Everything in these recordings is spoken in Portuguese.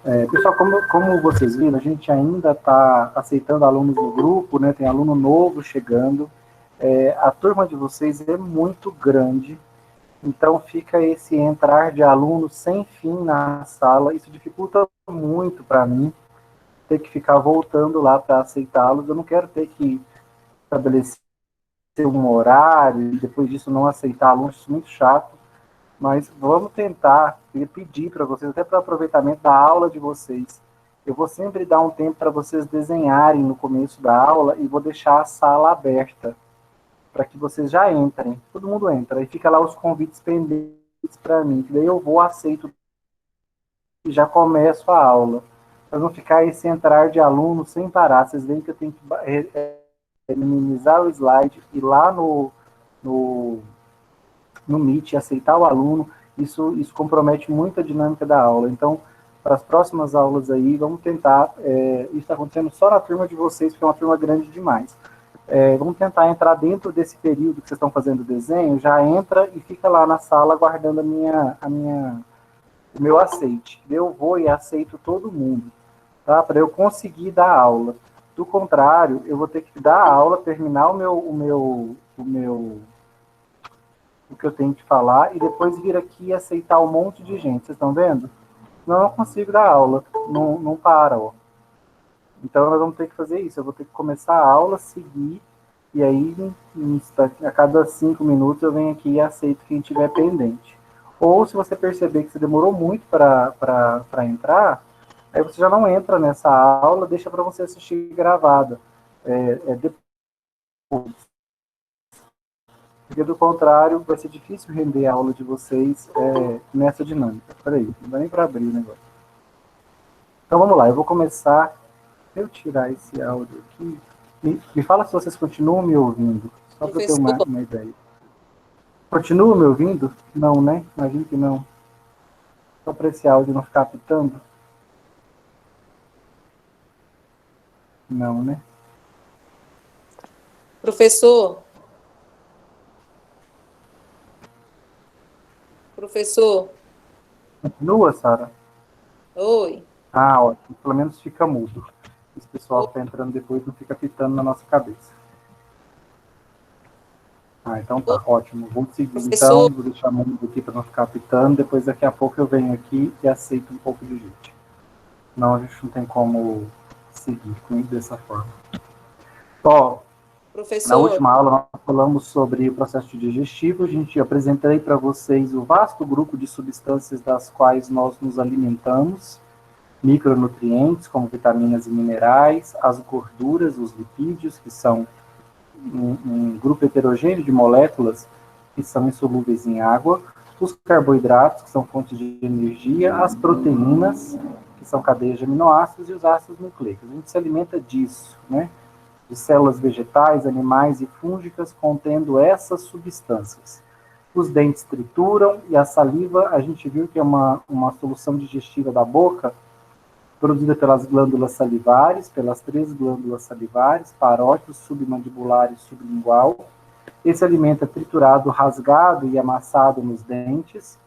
Pessoal, como vocês viram, a gente ainda está aceitando alunos no grupo, né? Tem aluno novo chegando. A turma de vocês é muito grande, então fica esse entrar de alunos sem fim na sala. Isso dificulta muito para mim, ter que ficar voltando lá para aceitá-los. Eu não quero ter que estabelecer um horário e depois disso não aceitar alunos, isso é muito chato. Mas vamos tentar, eu pedir para vocês, até para o aproveitamento da aula de vocês. Eu vou sempre dar um tempo para vocês desenharem no começo da aula e vou deixar a sala aberta para que vocês já entrem. Todo mundo entra e fica lá os convites pendentes para mim, que daí eu vou, aceito e já começo a aula. Para não ficar esse entrar de aluno sem parar. Vocês veem que eu tenho que minimizar o slide, ir lá no Meet, aceitar o aluno, isso compromete muito a dinâmica da aula. Então, para as próximas aulas aí, vamos tentar, isso está acontecendo só na turma de vocês, porque é uma turma grande demais. Vamos tentar entrar dentro desse período que vocês estão fazendo o desenho, já entra e fica lá na sala aguardando o meu aceite. Eu vou e aceito todo mundo, tá? Para eu conseguir dar aula. Do contrário, eu vou ter que dar a aula, terminar o que eu tenho que falar e depois vir aqui e aceitar um monte de gente. Vocês estão vendo? Senão eu não consigo dar aula. Não para, ó. Então nós vamos ter que fazer isso. Eu vou ter que começar a aula, seguir, e aí a cada 5 minutos eu venho aqui e aceito quem tiver pendente. Ou se você perceber que você demorou muito para entrar, aí você já não entra nessa aula, deixa para você assistir gravada. Depois. Porque do contrário, vai ser difícil render a aula de vocês nessa dinâmica. Peraí, não dá nem para abrir o negócio. Então vamos lá, eu vou começar. Eu tirar esse áudio aqui. Me fala se vocês continuam me ouvindo, só para eu ter uma ideia. Continuam me ouvindo? Não, né? Imagino que não. Só para esse áudio não ficar apitando? Não, né? Professor? Professor? Continua, Sara? Oi. Ah, ótimo. Pelo menos fica mudo. Esse pessoal que está entrando depois não fica pitando na nossa cabeça. Ah, então tá, ótimo. Vamos seguir Professor? então. Vou deixar o mundo aqui para não ficar pitando. Depois, daqui a pouco, eu venho aqui e aceito um pouco de gente. Não, a gente não tem como seguir com isso dessa forma. Ó, na última aula nós falamos sobre o processo digestivo. Eu apresentei para vocês o vasto grupo de substâncias das quais nós nos alimentamos, micronutrientes, como vitaminas e minerais, as gorduras, os lipídios, que são um grupo heterogêneo de moléculas que são insolúveis em água, os carboidratos, que são fontes de energia, as proteínas, que são cadeias de aminoácidos, e os ácidos nucleicos. A gente se alimenta disso, né? De células vegetais, animais e fúngicas contendo essas substâncias. Os dentes trituram e a saliva, a gente viu que é uma solução digestiva da boca, produzida pelas glândulas salivares, pelas 3 glândulas salivares, parótido, submandibular e sublingual. Esse alimento é triturado, rasgado e amassado nos dentes,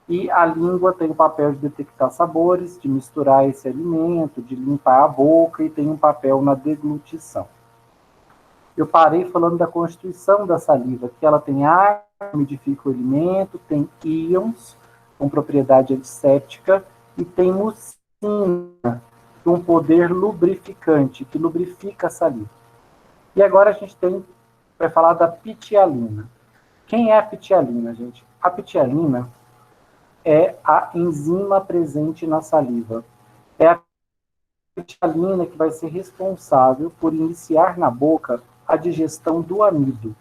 e a língua tem o papel de detectar sabores, de misturar esse alimento, de limpar a boca, e tem um papel na deglutição. Eu parei falando da constituição da saliva, que ela tem ar, umidifica o alimento, tem íons, com propriedade antisséptica, e tem mucina, um poder lubrificante, que lubrifica a saliva. E agora a gente vai falar da pitialina. Quem é a pitialina, gente? A pitialina é a enzima presente na saliva. É a pitialina que vai ser responsável por iniciar na boca a digestão do amido.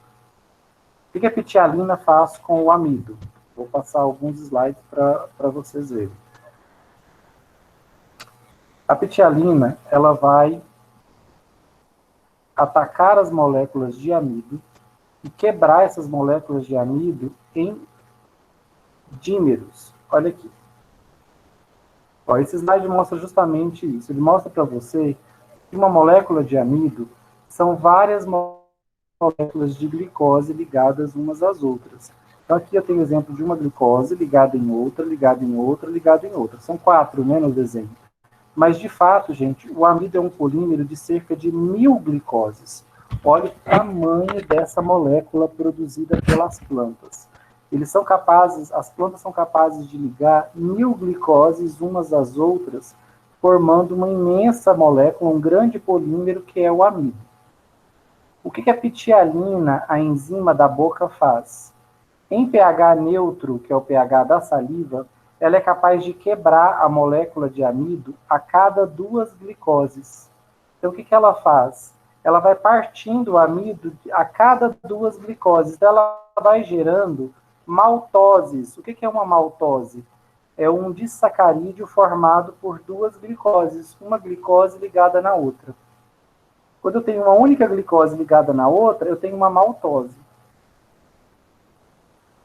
O que a pitialina faz com o amido? Vou passar alguns slides para vocês verem. A pitialina, ela vai atacar as moléculas de amido e quebrar essas moléculas de amido em dímeros. Olha aqui. Ó, esse slide mostra justamente isso. Ele mostra para você que uma molécula de amido são várias moléculas de glicose ligadas umas às outras. Então aqui eu tenho o exemplo de uma glicose ligada em outra, ligada em outra, ligada em outra. São 4, né, no desenho. Mas, de fato, gente, o amido é um polímero de cerca de 1000 glicoses. Olha o tamanho dessa molécula produzida pelas plantas. As plantas são capazes de ligar 1000 glicoses umas às outras, formando uma imensa molécula, um grande polímero que é o amido. O que a pitialina, a enzima da boca, faz? Em pH neutro, que é o pH da saliva, ela é capaz de quebrar a molécula de amido a cada 2 glicoses. Então, o que ela faz? Ela vai partindo o amido a cada 2 glicoses. Então, ela vai gerando maltoses. O que é uma maltose? É um disacarídeo formado por 2 glicoses, uma glicose ligada na outra. Quando eu tenho uma única glicose ligada na outra, eu tenho uma maltose.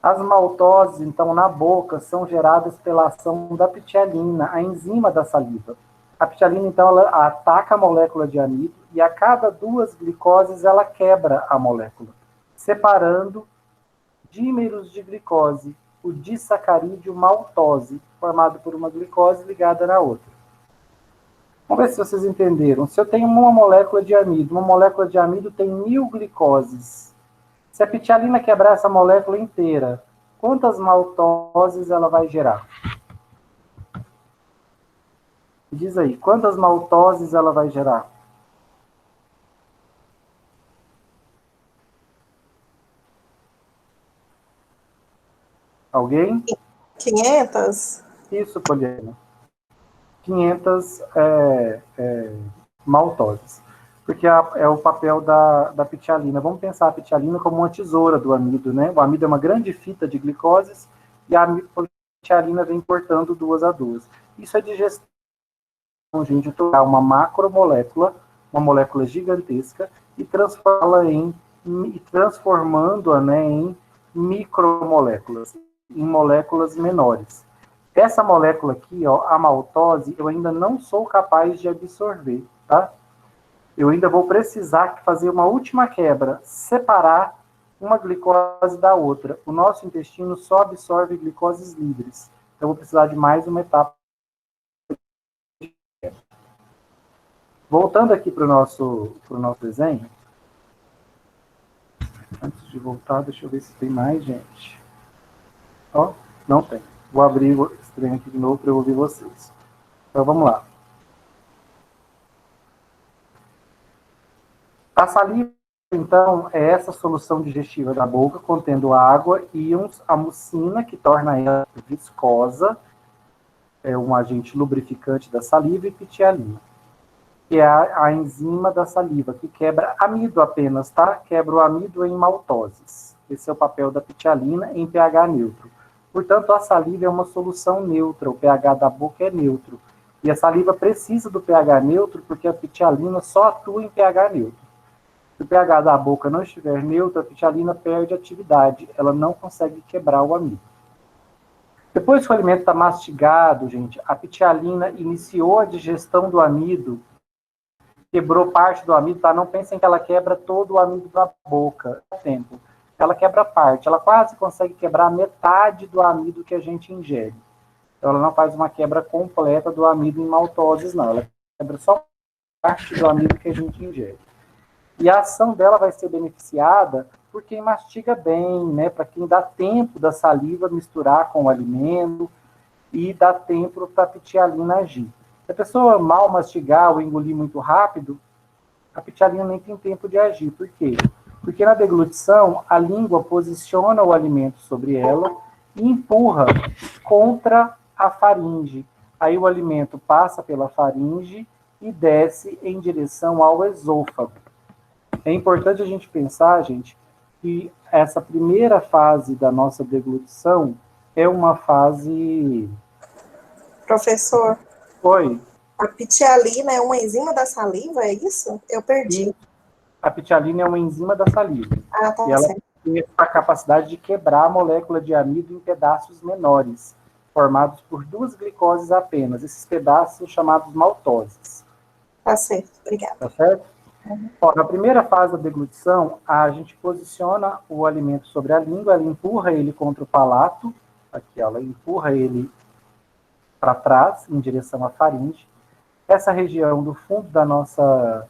As maltoses, então, na boca, são geradas pela ação da pitialina, a enzima da saliva. A pitialina, então, ela ataca a molécula de amido e a cada 2 glicoses ela quebra a molécula, separando dímeros de glicose, o disacarídeo maltose, formado por uma glicose ligada na outra. Vamos ver se vocês entenderam. Se eu tenho uma molécula de amido tem 1000 glicoses. Se a pitialina quebrar essa molécula inteira, quantas maltoses ela vai gerar? Diz aí, quantas maltoses ela vai gerar? Alguém? 500? Isso, Poliana. 500 maltoses. Porque é o papel da pitialina. Vamos pensar a pitialina como uma tesoura do amido, né? O amido é uma grande fita de glicoses e a pitialina vem cortando 2 a 2. Isso é digestão, gente, tornar uma macromolécula, uma molécula gigantesca, e transformando-a, né, em micromoléculas, em moléculas menores. Essa molécula aqui, ó, a maltose, eu ainda não sou capaz de absorver, tá? Eu ainda vou precisar fazer uma última quebra, separar uma glicose da outra. O nosso intestino só absorve glicoses livres. Então, eu vou precisar de mais uma etapa. Voltando aqui para o nosso desenho. Antes de voltar, deixa eu ver se tem mais gente. Ó, não tem. Vou abrir esse trem aqui de novo para eu ouvir vocês. Então, vamos lá. A saliva, então, é essa solução digestiva da boca, contendo água, íons, a mucina, que torna ela viscosa, é um agente lubrificante da saliva, e pitialina, que é a enzima da saliva, que quebra amido apenas, tá? Quebra o amido em maltoses. Esse é o papel da pitialina em pH neutro. Portanto, a saliva é uma solução neutra, o pH da boca é neutro. E a saliva precisa do pH neutro porque a pitialina só atua em pH neutro. Se o pH da boca não estiver neutro, a pitialina perde atividade, ela não consegue quebrar o amido. Depois que o alimento está mastigado, gente, a pitialina iniciou a digestão do amido, quebrou parte do amido, tá? Não pensem que ela quebra todo o amido da boca, tempo. Ela quebra parte, ela quase consegue quebrar metade do amido que a gente ingere. Então, ela não faz uma quebra completa do amido em maltoses, não. Ela quebra só parte do amido que a gente ingere. E a ação dela vai ser beneficiada por quem mastiga bem, né? Para quem dá tempo da saliva misturar com o alimento e dá tempo para a pitialina agir. Se a pessoa mal mastigar ou engolir muito rápido, a pitialina nem tem tempo de agir. Por quê? Porque na deglutição, a língua posiciona o alimento sobre ela e empurra contra a faringe. Aí o alimento passa pela faringe e desce em direção ao esôfago. É importante a gente pensar, gente, que essa primeira fase da nossa deglutição é uma fase... Professor, Oi? a pitialina é uma enzima da saliva, é isso? Eu perdi. A pitialina é uma enzima da saliva. Ah, tá E ela certo. tem a capacidade de quebrar a molécula de amido em pedaços menores, formados por 2 glicoses apenas. Esses pedaços são chamados maltoses. Tá certo, obrigada. Tá certo? Ó, na primeira fase da deglutição, a gente posiciona o alimento sobre a língua, ela empurra ele contra o palato, aqui ela empurra ele para trás, em direção à faringe. essa região do fundo da nossa...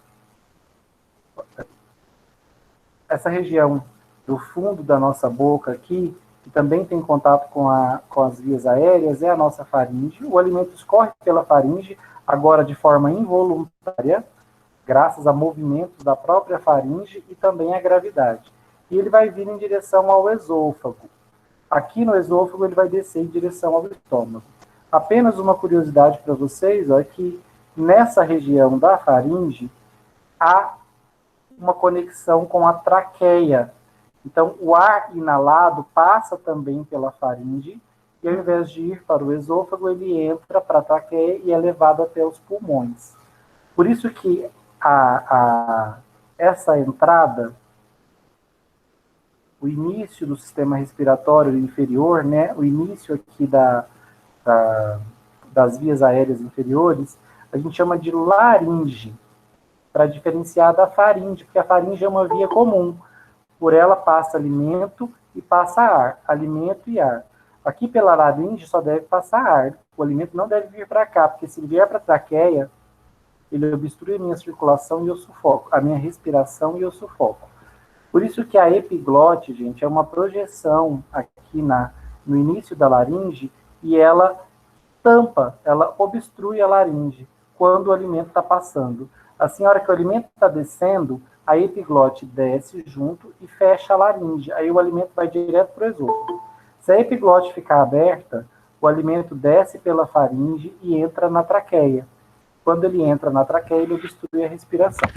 Essa região do fundo da nossa boca aqui, que também tem contato com as vias aéreas, é a nossa faringe. O alimento escorre pela faringe, agora de forma involuntária, graças a movimentos da própria faringe e também à gravidade. E ele vai vir em direção ao esôfago. Aqui no esôfago ele vai descer em direção ao estômago. Apenas uma curiosidade para vocês, ó, é que nessa região da faringe há uma conexão com a traqueia. Então, o ar inalado passa também pela faringe e, ao invés de ir para o esôfago, ele entra para a traqueia e é levado até os pulmões. Por isso que essa entrada, o início do sistema respiratório inferior, né, o início aqui das vias aéreas inferiores, a gente chama de laringe, para diferenciar da faringe, porque a faringe é uma via comum. Por ela passa alimento e passa ar, alimento e ar. Aqui pela laringe só deve passar ar. O alimento não deve vir para cá, porque se ele vier para a traqueia, ele obstrui a minha circulação e eu sufoco, a minha respiração e eu sufoco. Por isso que a epiglote, gente, é uma projeção aqui no início da laringe e ela tampa, ela obstrui a laringe quando o alimento está passando. Assim, a hora que o alimento está descendo, a epiglote desce junto e fecha a laringe. Aí o alimento vai direto para o esôfago. Se a epiglote ficar aberta, o alimento desce pela faringe e entra na traqueia. Quando ele entra na traqueia, ele obstrui a respiração.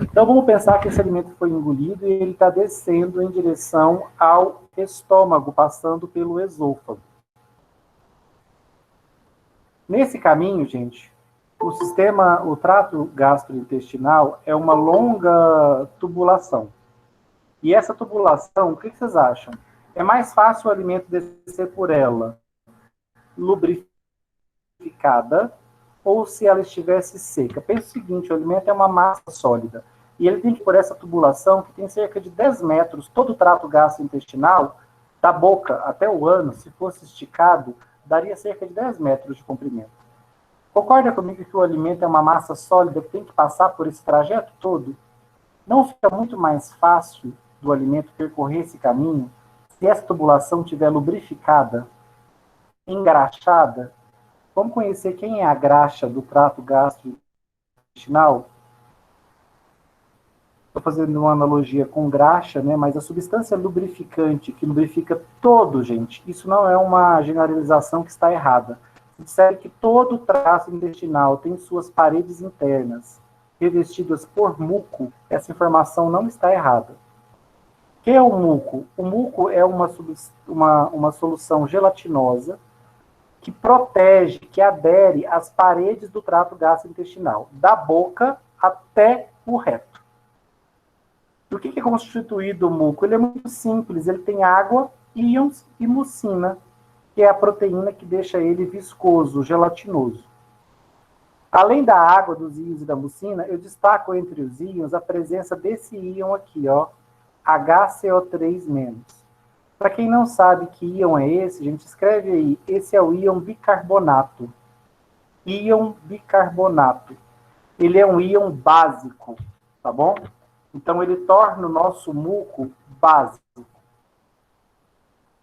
Então, vamos pensar que esse alimento foi engolido e ele está descendo em direção ao estômago, passando pelo esôfago. Nesse caminho, gente, o trato gastrointestinal é uma longa tubulação. E essa tubulação, o que vocês acham? É mais fácil o alimento descer por ela lubrificada ou se ela estivesse seca? Pensa o seguinte, o alimento é uma massa sólida. E ele tem que ir por essa tubulação, que tem cerca de 10 metros, todo o trato gastrointestinal, da boca até o ânus, se fosse esticado, daria cerca de 10 metros de comprimento. Concorda comigo que o alimento é uma massa sólida que tem que passar por esse trajeto todo? Não fica muito mais fácil do alimento percorrer esse caminho se essa tubulação estiver lubrificada, engraxada? Vamos conhecer quem é a graxa do trato gastrointestinal? Estou fazendo uma analogia com graxa, né? Mas a substância lubrificante, que lubrifica todo, gente, isso não é uma generalização que está errada. Se disser que todo o trato intestinal tem suas paredes internas revestidas por muco, essa informação não está errada. O que é o muco? O muco é uma solução gelatinosa que protege, que adere às paredes do trato gastrointestinal, da boca até o reto. Do que é constituído o muco? Ele é muito simples, ele tem água, íons e mucina, que é a proteína que deixa ele viscoso, gelatinoso. Além da água, dos íons e da mucina, eu destaco entre os íons a presença desse íon aqui, ó, HCO3-. Para quem não sabe que íon é esse, a gente escreve aí, esse é o íon bicarbonato. Íon bicarbonato. Ele é um íon básico, tá bom? Então, ele torna o nosso muco básico.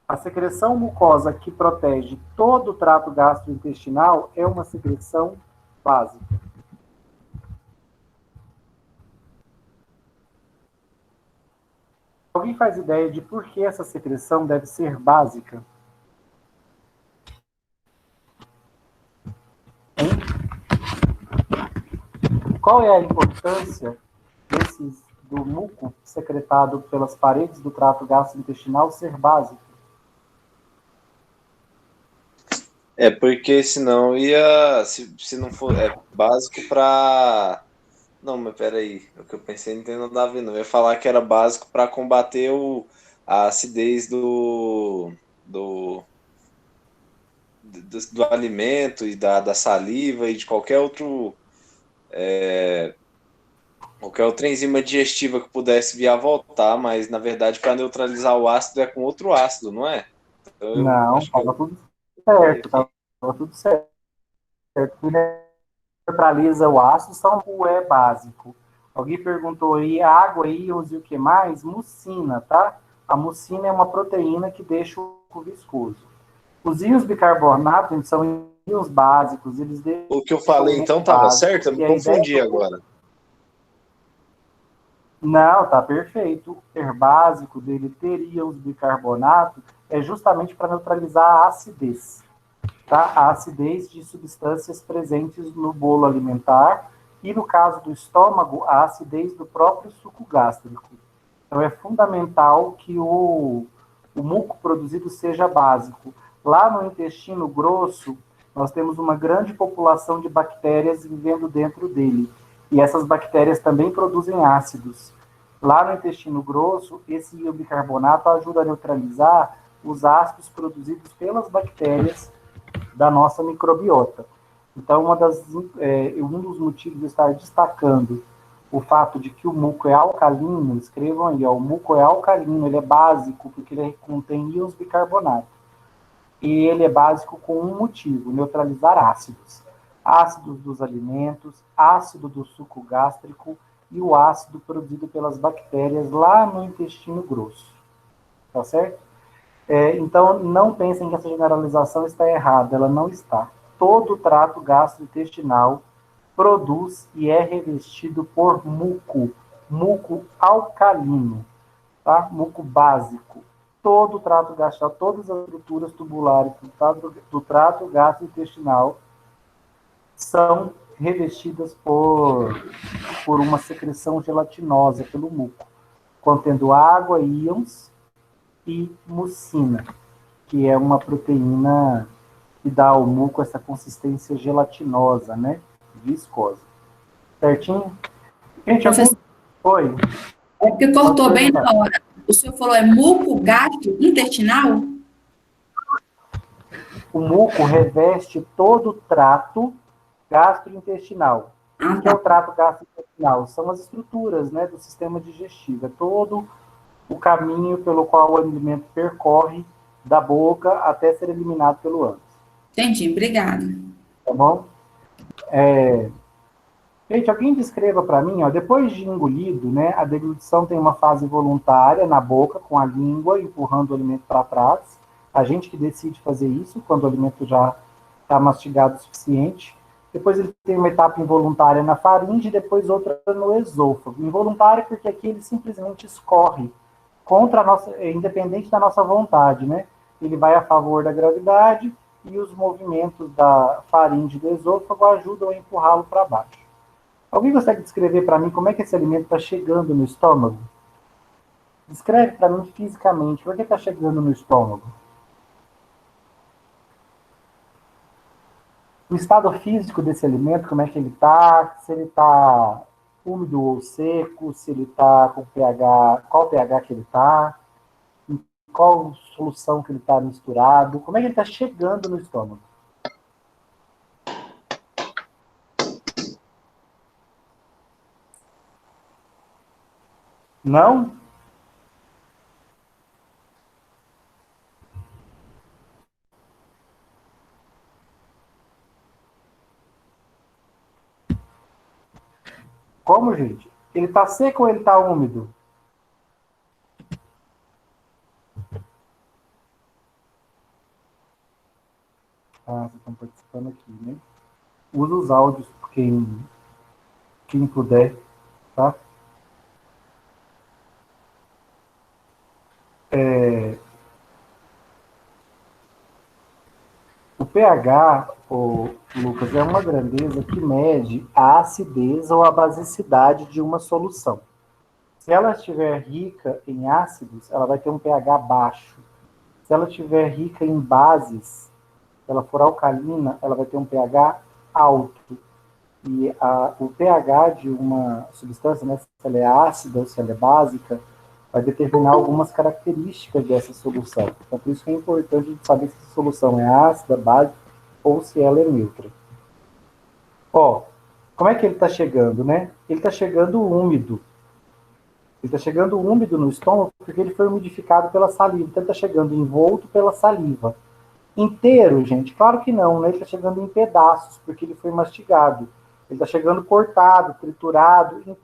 A secreção mucosa que protege todo o trato gastrointestinal é uma secreção básica. Alguém faz ideia de por que essa secreção deve ser básica? Hein? Qual é a importância do muco secretado pelas paredes do trato gastrointestinal ser básico? É porque senão ia, se não for, é básico para... Não, mas peraí, o que eu pensei não tem nada a ver, não. Eu ia falar que era básico para combater a acidez do alimento e da saliva e de qualquer outra enzima digestiva que pudesse vir a voltar, mas na verdade para neutralizar o ácido é com outro ácido, não é? Então, não, estava tudo certo, estava tudo certo. neutraliza o ácido, são o E básico. Alguém perguntou aí, água, íons e o que mais? Mucina, tá? A mucina é uma proteína que deixa o muco viscoso. Os íons bicarbonato, eles são íons básicos, eles deixam O que eu falei, então, estava certo? Eu me confundi agora. Não, tá perfeito. O ter básico dele ter íons bicarbonato é justamente para neutralizar a acidez. Tá? A acidez de substâncias presentes no bolo alimentar e, no caso do estômago, a acidez do próprio suco gástrico. Então, é fundamental que o muco produzido seja básico. Lá no intestino grosso, nós temos uma grande população de bactérias vivendo dentro dele. E essas bactérias também produzem ácidos. Lá no intestino grosso, esse íon bicarbonato ajuda a neutralizar os ácidos produzidos pelas bactérias da nossa microbiota. Então, um dos motivos de estar destacando o fato de que o muco é alcalino, escrevam aí, o muco é alcalino, ele é básico, porque ele contém íons bicarbonato. E ele é básico com um motivo, neutralizar ácidos. Ácidos dos alimentos, ácido do suco gástrico e o ácido produzido pelas bactérias lá no intestino grosso. Tá certo? Então, não pensem que essa generalização está errada, ela não está. Todo o trato gastrointestinal produz e é revestido por muco alcalino, tá? Muco básico. Todo o trato gastrointestinal, todas as estruturas tubulares do trato gastrointestinal são revestidas por uma secreção gelatinosa pelo muco, contendo água, íons e mucina, que é uma proteína que dá ao muco essa consistência gelatinosa, né? Viscosa. Certinho? Gente, professor, Oi. É porque cortou bem na hora. O senhor falou muco gastrointestinal? O muco reveste todo o trato gastrointestinal. O que é o trato gastrointestinal? São as estruturas, né, do sistema digestivo. É todo o caminho pelo qual o alimento percorre da boca até ser eliminado pelo ânus. Entendi, obrigada. Tá bom? Gente, alguém descreva para mim, ó, depois de engolido, né, a deglutição tem uma fase voluntária na boca, com a língua empurrando o alimento para trás. A gente que decide fazer isso, quando o alimento já está mastigado o suficiente. Depois ele tem uma etapa involuntária na faringe, depois outra no esôfago. Involuntária porque aqui ele simplesmente escorre contra a nossa, independente da nossa vontade, né? Ele vai a favor da gravidade e os movimentos da faringe e do esôfago ajudam a empurrá-lo para baixo. Alguém consegue descrever para mim como é que esse alimento está chegando no estômago? Descreve para mim fisicamente, por que está chegando no estômago? O estado físico desse alimento, como é que ele está? Se ele está úmido ou seco, se ele está com pH, qual pH que ele está, em qual solução que ele está misturado, como é que ele está chegando no estômago? Não? Como, gente? Ele está seco ou ele está úmido? Ah, vocês estão participando aqui, né? Usa os áudios, quem puder, tá? O pH, Lucas, é uma grandeza que mede a acidez ou a basicidade de uma solução. Se ela estiver rica em ácidos, ela vai ter um pH baixo. Se ela estiver rica em bases, se ela for alcalina, ela vai ter um pH alto. E o pH de uma substância, né, se ela é ácida ou se ela é básica, vai determinar algumas características dessa solução. Então, por isso que é importante saber se a solução é ácida, básica, ou se ela é neutra. Ó, como é que ele está chegando, né? Ele está chegando úmido. Ele está chegando úmido no estômago porque ele foi umidificado pela saliva. Então, ele está chegando envolto pela saliva. Inteiro, gente? Claro que não, né? Ele está chegando em pedaços, porque ele foi mastigado. Ele está chegando cortado, triturado, em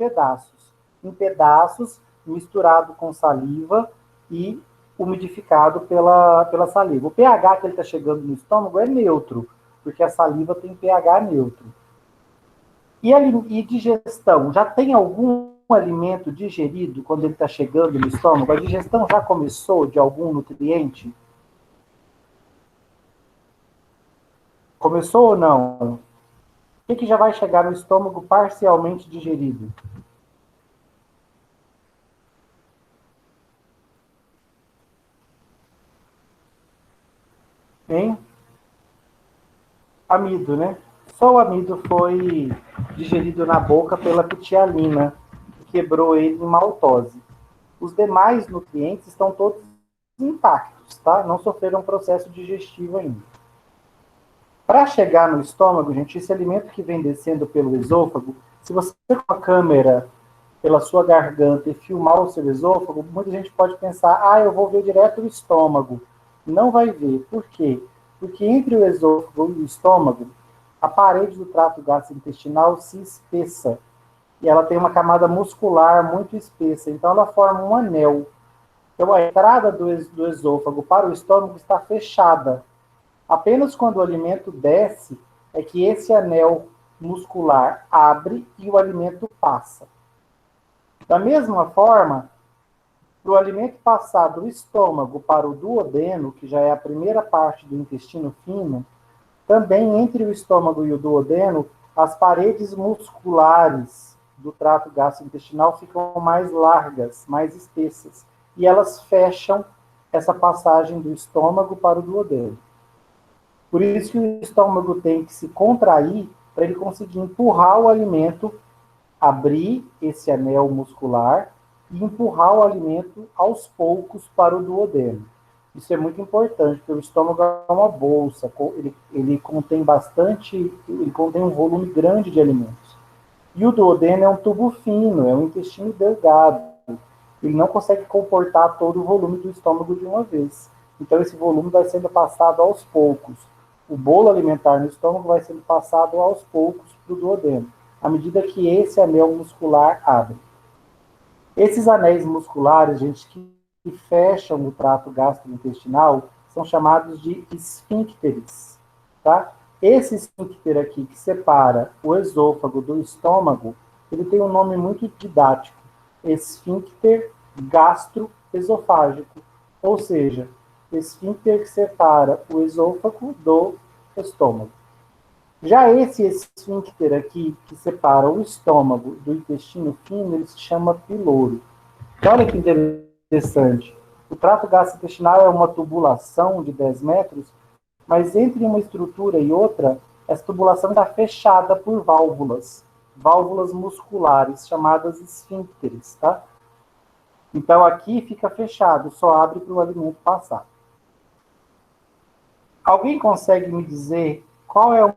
pedaços, misturado com saliva e umidificado pela saliva. O pH que ele está chegando no estômago é neutro, porque a saliva tem pH neutro. E digestão? Já tem algum alimento digerido quando ele está chegando no estômago? A digestão já começou de algum nutriente? Começou ou não? O que já vai chegar no estômago parcialmente digerido? Hein? Amido, né? Só o amido foi digerido na boca pela pitialina, que quebrou ele em maltose. Os demais nutrientes estão todos intactos, tá? Não sofreram um processo digestivo ainda. Para chegar no estômago, gente, esse alimento que vem descendo pelo esôfago, se você com a câmera pela sua garganta e filmar o seu esôfago, muita gente pode pensar, eu vou ver direto o estômago. Não vai ver. Por quê? Porque entre o esôfago e o estômago, a parede do trato gastrointestinal se espessa. E ela tem uma camada muscular muito espessa. Então, ela forma um anel. Então, a entrada do esôfago para o estômago está fechada. Apenas quando o alimento desce, é que esse anel muscular abre e o alimento passa. Da mesma forma, para o alimento passar do estômago para o duodeno, que já é a primeira parte do intestino fino, também entre o estômago e o duodeno, as paredes musculares do trato gastrointestinal ficam mais largas, mais espessas, e elas fecham essa passagem do estômago para o duodeno. Por isso que o estômago tem que se contrair para ele conseguir empurrar o alimento, abrir esse anel muscular e empurrar o alimento aos poucos para o duodeno. Isso é muito importante, porque o estômago é uma bolsa, ele contém um volume grande de alimentos. E o duodeno é um tubo fino, é um intestino delgado. Ele não consegue comportar todo o volume do estômago de uma vez. Então esse volume vai sendo passado aos poucos. O bolo alimentar no estômago vai sendo passado aos poucos para o duodeno, à medida que esse anel muscular abre. Esses anéis musculares, gente, que fecham o trato gastrointestinal, são chamados de esfíncteres, tá? Esse esfíncter aqui, que separa o esôfago do estômago, ele tem um nome muito didático, esfíncter gastroesofágico, ou seja, esfíncter que separa o esôfago do estômago. Já esse esfíncter aqui, que separa o estômago do intestino fino, ele se chama piloro. Então, olha que interessante. O trato gastrointestinal é uma tubulação de 10 metros, mas entre uma estrutura e outra, essa tubulação está fechada por válvulas musculares, chamadas esfíncteres, tá? Então, aqui fica fechado, só abre para o alimento passar. Alguém consegue me dizer qual é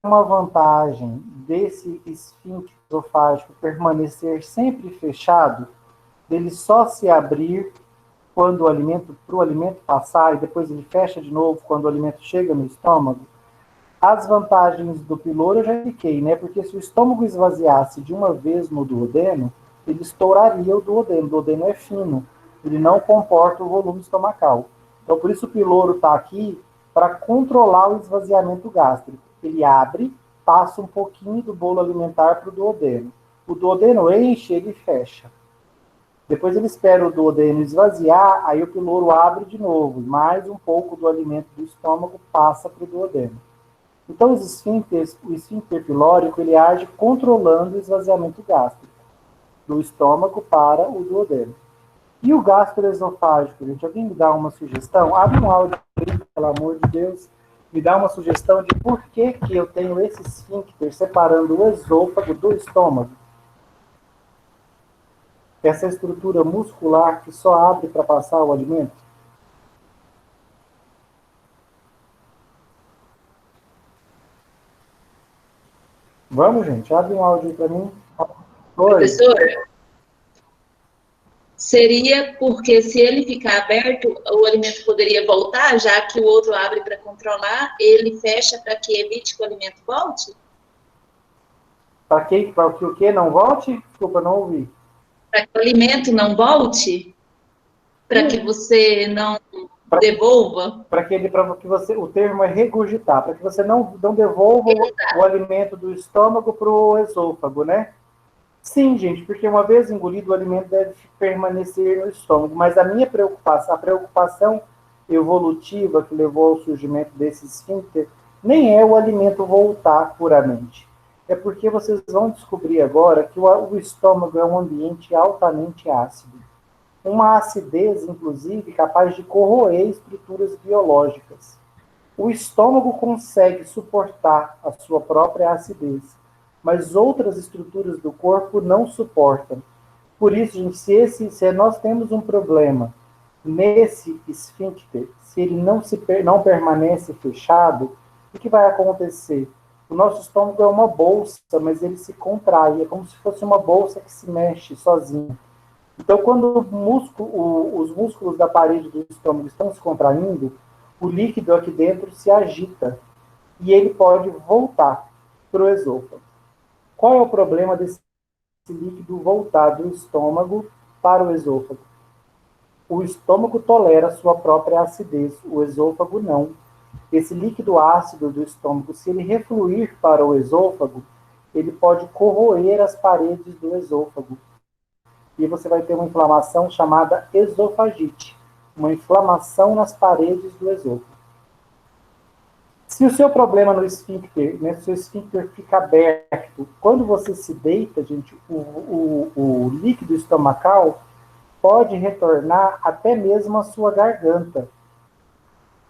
uma vantagem desse esfíncter esofágico permanecer sempre fechado, dele só se abrir quando para o alimento passar e depois ele fecha de novo quando o alimento chega no estômago? As vantagens do piloro eu já expliquei, né? Porque se o estômago esvaziasse de uma vez no duodeno, ele estouraria o duodeno. O duodeno é fino, ele não comporta o volume estomacal. Então, por isso o piloro está aqui para controlar o esvaziamento gástrico. Ele abre, passa um pouquinho do bolo alimentar para o duodeno. O duodeno enche, ele fecha. Depois ele espera o duodeno esvaziar, aí o piloro abre de novo. Mais um pouco do alimento do estômago passa para o duodeno. Então, o esfíncter pilórico, ele age controlando o esvaziamento gástrico, do estômago para o duodeno. E o gastroesofágico, gente, alguém me dá uma sugestão? Abre um áudio, pelo amor de Deus, me dá uma sugestão de por que eu tenho esse esfíncter separando o esôfago do estômago. Essa estrutura muscular que só abre para passar o alimento. Vamos, gente, abre um áudio para mim. Oi. Professor, seria porque se ele ficar aberto, o alimento poderia voltar, já que o outro abre para controlar, ele fecha para que evite que o alimento volte? Para que o que não volte? Desculpa, não ouvi. Para que o alimento não volte? Para que você não devolva? Para que você, o termo é regurgitar, para que você não devolva o alimento do estômago para o esôfago, né? Sim, gente, porque uma vez engolido, o alimento deve permanecer no estômago. Mas a minha preocupação, a preocupação evolutiva que levou ao surgimento desse esfíncter, nem é o alimento voltar puramente. É porque vocês vão descobrir agora que o estômago é um ambiente altamente ácido. Uma acidez, inclusive, capaz de corroer estruturas biológicas. O estômago consegue suportar a sua própria acidez, mas outras estruturas do corpo não suportam. Por isso, gente, se nós temos um problema nesse esfíncter, se ele não permanece fechado, o que vai acontecer? O nosso estômago é uma bolsa, mas ele se contrai, é como se fosse uma bolsa que se mexe sozinha. Então, quando os músculos da parede do estômago estão se contraindo, o líquido aqui dentro se agita e ele pode voltar para o esôfago. Qual é o problema desse líquido voltar do estômago para o esôfago? O estômago tolera a sua própria acidez, o esôfago não. Esse líquido ácido do estômago, se ele refluir para o esôfago, ele pode corroer as paredes do esôfago. E você vai ter uma inflamação chamada esofagite, uma inflamação nas paredes do esôfago. Se o seu problema no esfíncter, né, se o seu esfíncter fica aberto, quando você se deita, gente, o líquido estomacal pode retornar até mesmo à sua garganta.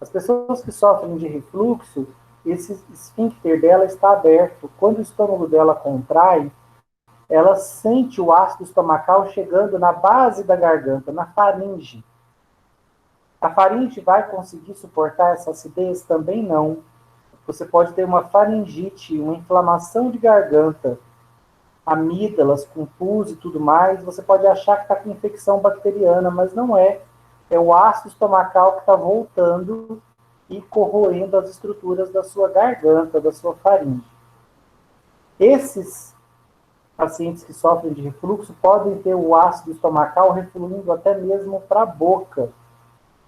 As pessoas que sofrem de refluxo, esse esfíncter dela está aberto. Quando o estômago dela contrai, ela sente o ácido estomacal chegando na base da garganta, na faringe. A faringe vai conseguir suportar essa acidez? Também não. Você pode ter uma faringite, uma inflamação de garganta, amígdalas com pus e tudo mais. Você pode achar que está com infecção bacteriana, mas não é. É o ácido estomacal que está voltando e corroendo as estruturas da sua garganta, da sua faringe. Esses pacientes que sofrem de refluxo podem ter o ácido estomacal refluindo até mesmo para a boca.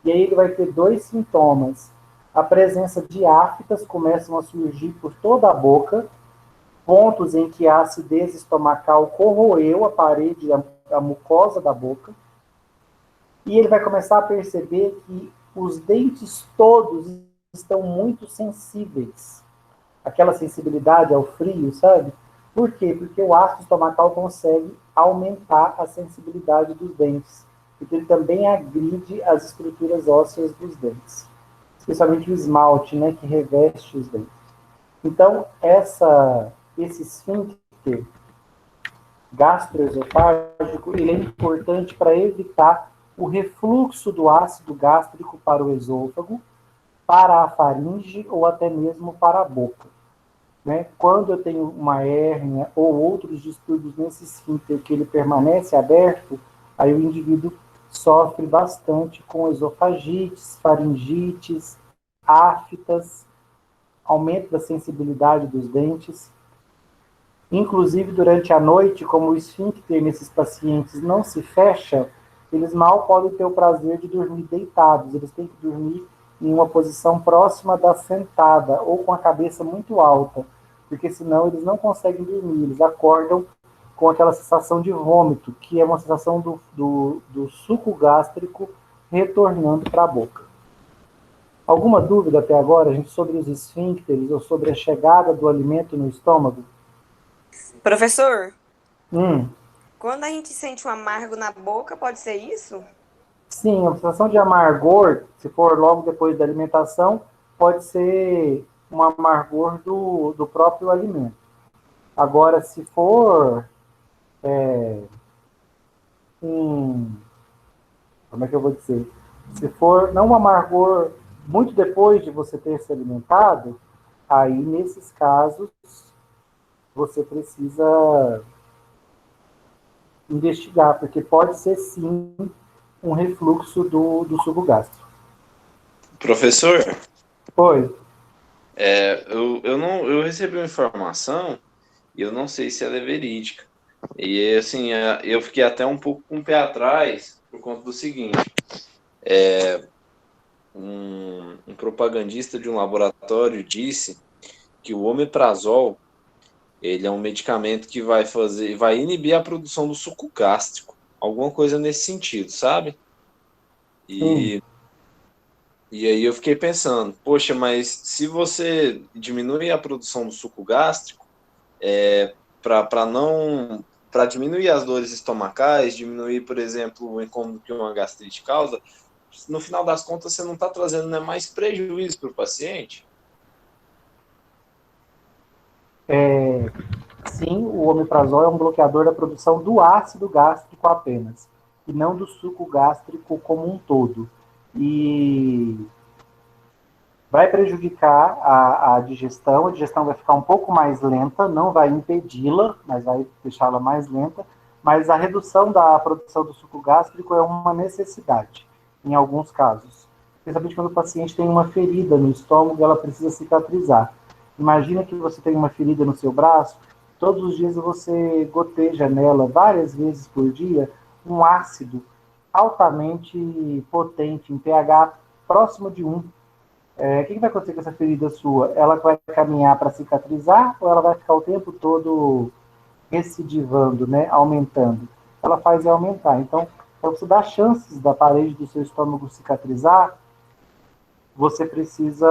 E aí ele vai ter dois sintomas. A presença de aftas começam a surgir por toda a boca, pontos em que a acidez estomacal corroeu a parede, a mucosa da boca. E ele vai começar a perceber que os dentes todos estão muito sensíveis. Aquela sensibilidade ao frio, sabe? Por quê? Porque o ácido estomacal consegue aumentar a sensibilidade dos dentes. Porque ele também agride as estruturas ósseas dos dentes. Especialmente o esmalte, né, que reveste os dentes. Então, esse esfíncter gastroesofágico, ele é importante para evitar o refluxo do ácido gástrico para o esôfago, para a faringe ou até mesmo para a boca. Né? Quando eu tenho uma hérnia ou outros distúrbios nesse esfíncter que ele permanece aberto, aí o indivíduo sofre bastante com esofagites, faringites, aftas, aumento da sensibilidade dos dentes. Inclusive, durante a noite, como o esfíncter nesses pacientes não se fecha, eles mal podem ter o prazer de dormir deitados. Eles têm que dormir em uma posição próxima da sentada ou com a cabeça muito alta, porque senão eles não conseguem dormir. Eles acordam com aquela sensação de vômito, que é uma sensação do suco gástrico retornando para a boca. Alguma dúvida até agora, gente, sobre os esfíncteres ou sobre a chegada do alimento no estômago? Professor, quando a gente sente um amargo na boca, pode ser isso? Sim, a sensação de amargor, se for logo depois da alimentação, pode ser um amargor do próprio alimento. Agora, se for como é que eu vou dizer? Se for não um amargor muito depois de você ter se alimentado, aí, nesses casos, você precisa investigar, porque pode ser, sim, um refluxo do suco gástrico. Professor? Oi. Eu recebi uma informação e eu não sei se ela é verídica. E assim, eu fiquei até um pouco com o pé atrás por conta do seguinte: um propagandista de um laboratório disse que o omeprazol, ele é um medicamento que vai inibir a produção do suco gástrico, alguma coisa nesse sentido, sabe? E aí eu fiquei pensando, poxa, mas se você diminui a produção do suco gástrico, para diminuir as dores estomacais, diminuir, por exemplo, o incômodo que uma gastrite causa, no final das contas você não está trazendo, né, mais prejuízo para o paciente? Sim, o omeprazol é um bloqueador da produção do ácido gástrico apenas, e não do suco gástrico como um todo. E vai prejudicar a digestão vai ficar um pouco mais lenta, não vai impedi-la, mas vai deixá-la mais lenta, mas a redução da produção do suco gástrico é uma necessidade, em alguns casos. Principalmente quando o paciente tem uma ferida no estômago e ela precisa cicatrizar. Imagina que você tem uma ferida no seu braço, todos os dias você goteja nela, várias vezes por dia, um ácido altamente potente, em pH próximo de 1. O que vai acontecer com essa ferida sua? Ela vai caminhar para cicatrizar ou ela vai ficar o tempo todo recidivando, né, aumentando? Ela faz aumentar. Então, para você dar chances da parede do seu estômago cicatrizar, você precisa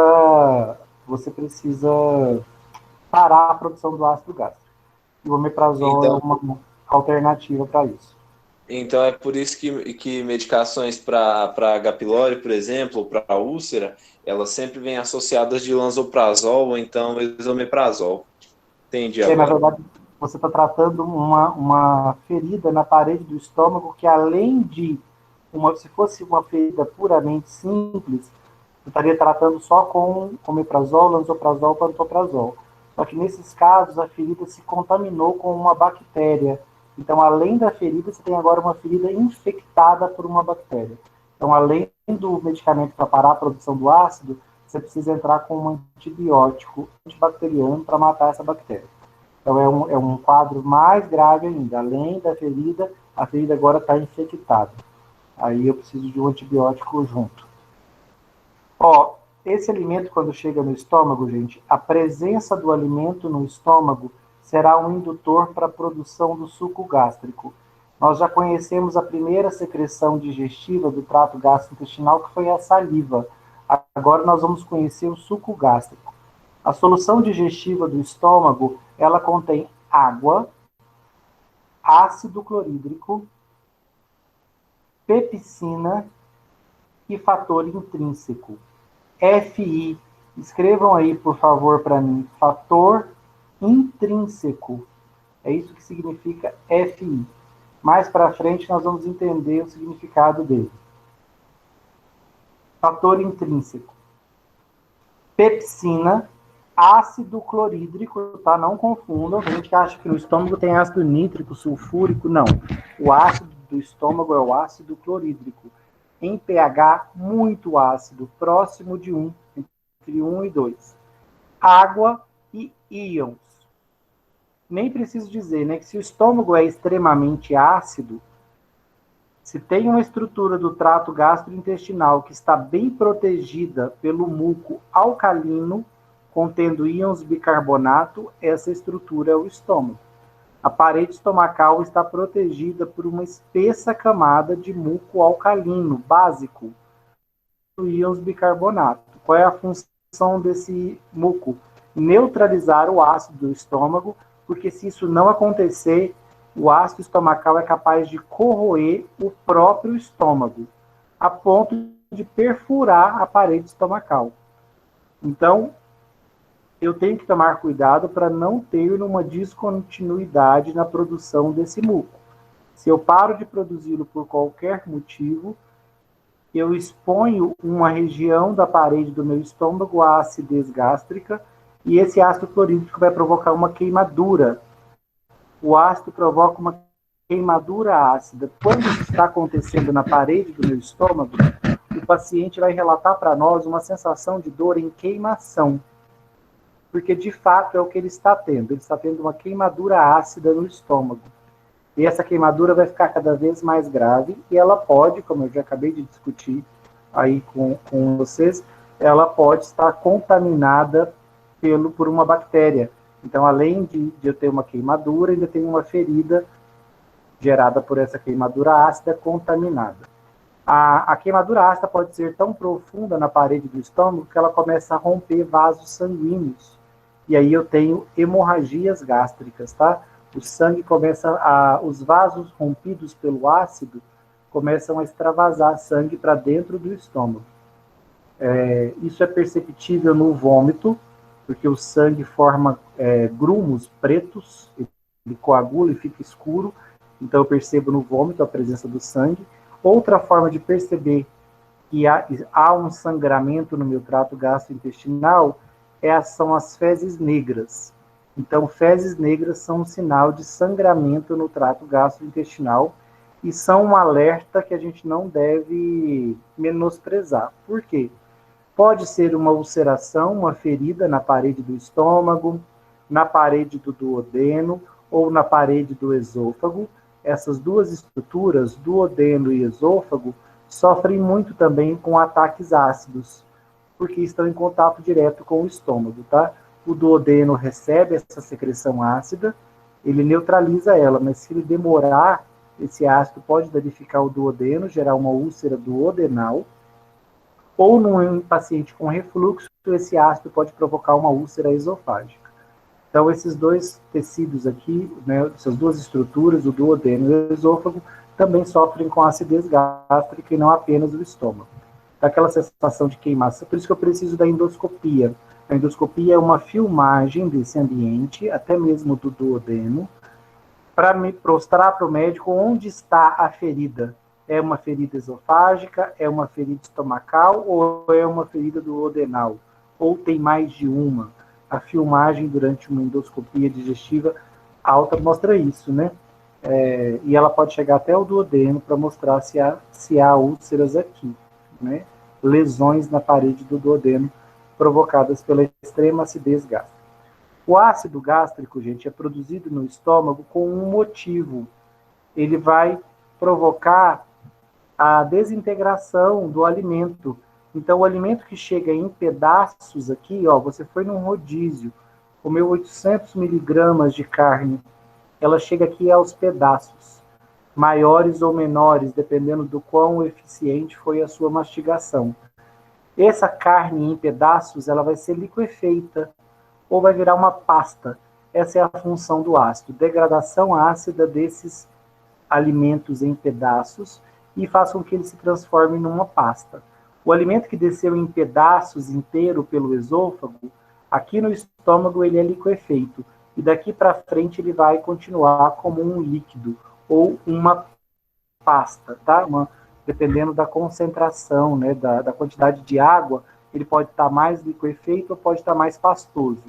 parar a produção do ácido gástrico. E o omeprazol é uma alternativa para isso. Então é por isso que medicações para H. pylori, por exemplo, ou para úlcera, elas sempre vêm associadas de lansoprazol ou então esomeprazol. Entendi agora. Na verdade, você está tratando uma ferida na parede do estômago que, além de se fosse uma ferida puramente simples, você estaria tratando só com omeprazol, lansoprazol, pantoprazol. Só que nesses casos a ferida se contaminou com uma bactéria. Então, além da ferida, você tem agora uma ferida infectada por uma bactéria. Então, além do medicamento para parar a produção do ácido, você precisa entrar com um antibiótico antibacteriano para matar essa bactéria. Então, é um quadro mais grave ainda. Além da ferida, a ferida agora está infectada. Aí eu preciso de um antibiótico junto. Esse alimento, quando chega no estômago, gente, a presença do alimento no estômago será um indutor para a produção do suco gástrico. Nós já conhecemos a primeira secreção digestiva do trato gastrointestinal, que foi a saliva. Agora nós vamos conhecer o suco gástrico. A solução digestiva do estômago, ela contém água, ácido clorídrico, pepsina e fator intrínseco. FI. Escrevam aí, por favor, para mim. Fator intrínseco. É isso que significa FI. Mais para frente nós vamos entender o significado dele. Fator intrínseco. Pepsina, ácido clorídrico, tá? Não confundam. A gente acha que no estômago tem ácido nítrico, sulfúrico. Não. O ácido do estômago é o ácido clorídrico. Em pH muito ácido, próximo de 1, entre 1 e 2. Água e íons. Nem preciso dizer, né, que se o estômago é extremamente ácido, se tem uma estrutura do trato gastrointestinal que está bem protegida pelo muco alcalino, contendo íons bicarbonato, essa estrutura é o estômago. A parede estomacal está protegida por uma espessa camada de muco alcalino básico, íons bicarbonato. Qual é a função desse muco? Neutralizar o ácido do estômago, porque se isso não acontecer, o ácido estomacal é capaz de corroer o próprio estômago, a ponto de perfurar a parede estomacal. Então, eu tenho que tomar cuidado para não ter uma descontinuidade na produção desse muco. Se eu paro de produzi-lo por qualquer motivo, eu exponho uma região da parede do meu estômago à acidez gástrica, e esse ácido clorídrico vai provocar uma queimadura. O ácido provoca uma queimadura ácida. Quando isso está acontecendo na parede do meu estômago, o paciente vai relatar para nós uma sensação de dor em queimação. porque de fato é o que ele está tendo. Ele está tendo uma queimadura ácida no estômago. E essa queimadura vai ficar cada vez mais grave, e ela pode, como eu já acabei de discutir aí com vocês, ela pode estar contaminada por uma bactéria. Então, além de eu ter uma queimadura, ainda tem uma ferida gerada por essa queimadura ácida contaminada. A queimadura ácida pode ser tão profunda na parede do estômago que ela começa a romper vasos sanguíneos. E aí eu tenho hemorragias gástricas, tá? O sangue os vasos rompidos pelo ácido começam a extravasar sangue para dentro do estômago. Isso é perceptível no vômito, porque o sangue forma grumos pretos, ele coagula e fica escuro, então eu percebo no vômito a presença do sangue. Outra forma de perceber que há um sangramento no meu trato gastrointestinal são as fezes negras. Então, fezes negras são um sinal de sangramento no trato gastrointestinal e são um alerta que a gente não deve menosprezar. Por quê? Pode ser uma ulceração, uma ferida na parede do estômago, na parede do duodeno ou na parede do esôfago. Essas duas estruturas, duodeno e esôfago, sofrem muito também com ataques ácidos, porque estão em contato direto com o estômago, tá? O duodeno recebe essa secreção ácida, ele neutraliza ela, mas se ele demorar, esse ácido pode danificar o duodeno, gerar uma úlcera duodenal, ou num paciente com refluxo, esse ácido pode provocar uma úlcera esofágica. Então, esses dois tecidos aqui, né, essas duas estruturas, o duodeno e o esôfago, também sofrem com acidez gástrica e não apenas o estômago. Daquela sensação de queimação, por isso que eu preciso da endoscopia. A endoscopia é uma filmagem desse ambiente, até mesmo do duodeno, para me mostrar para o médico onde está a ferida. É uma ferida esofágica, é uma ferida estomacal ou é uma ferida duodenal? Ou tem mais de uma? A filmagem durante uma endoscopia digestiva alta mostra isso, né? E ela pode chegar até o duodeno para mostrar se há úlceras aqui, né? Lesões na parede do duodeno provocadas pela extrema acidez gástrica. O ácido gástrico, gente, é produzido no estômago com um motivo. Ele vai provocar a desintegração do alimento. Então, o alimento que chega em pedaços aqui, ó, você foi num rodízio, comeu 800 miligramas de carne, ela chega aqui aos pedaços, maiores ou menores, dependendo do quão eficiente foi a sua mastigação. Essa carne em pedaços, ela vai ser liquefeita, ou vai virar uma pasta. Essa é a função do ácido, degradação ácida desses alimentos em pedaços, e faz com que ele se transforme numa pasta. O alimento que desceu em pedaços inteiro pelo esôfago, aqui no estômago ele é liquefeito, e daqui para frente ele vai continuar como um líquido, ou uma pasta, tá? Dependendo da concentração, né, da quantidade de água, ele pode estar mais liquefeito ou pode estar mais pastoso.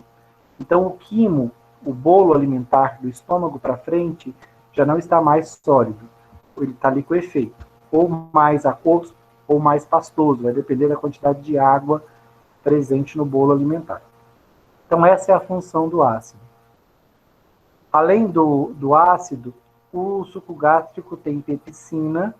Então o quimo, o bolo alimentar do estômago para frente, já não está mais sólido, ele está liquefeito, ou mais aquoso, ou mais pastoso, vai depender da quantidade de água presente no bolo alimentar. Então essa é a função do ácido. Além do ácido, o suco gástrico tem pepsina,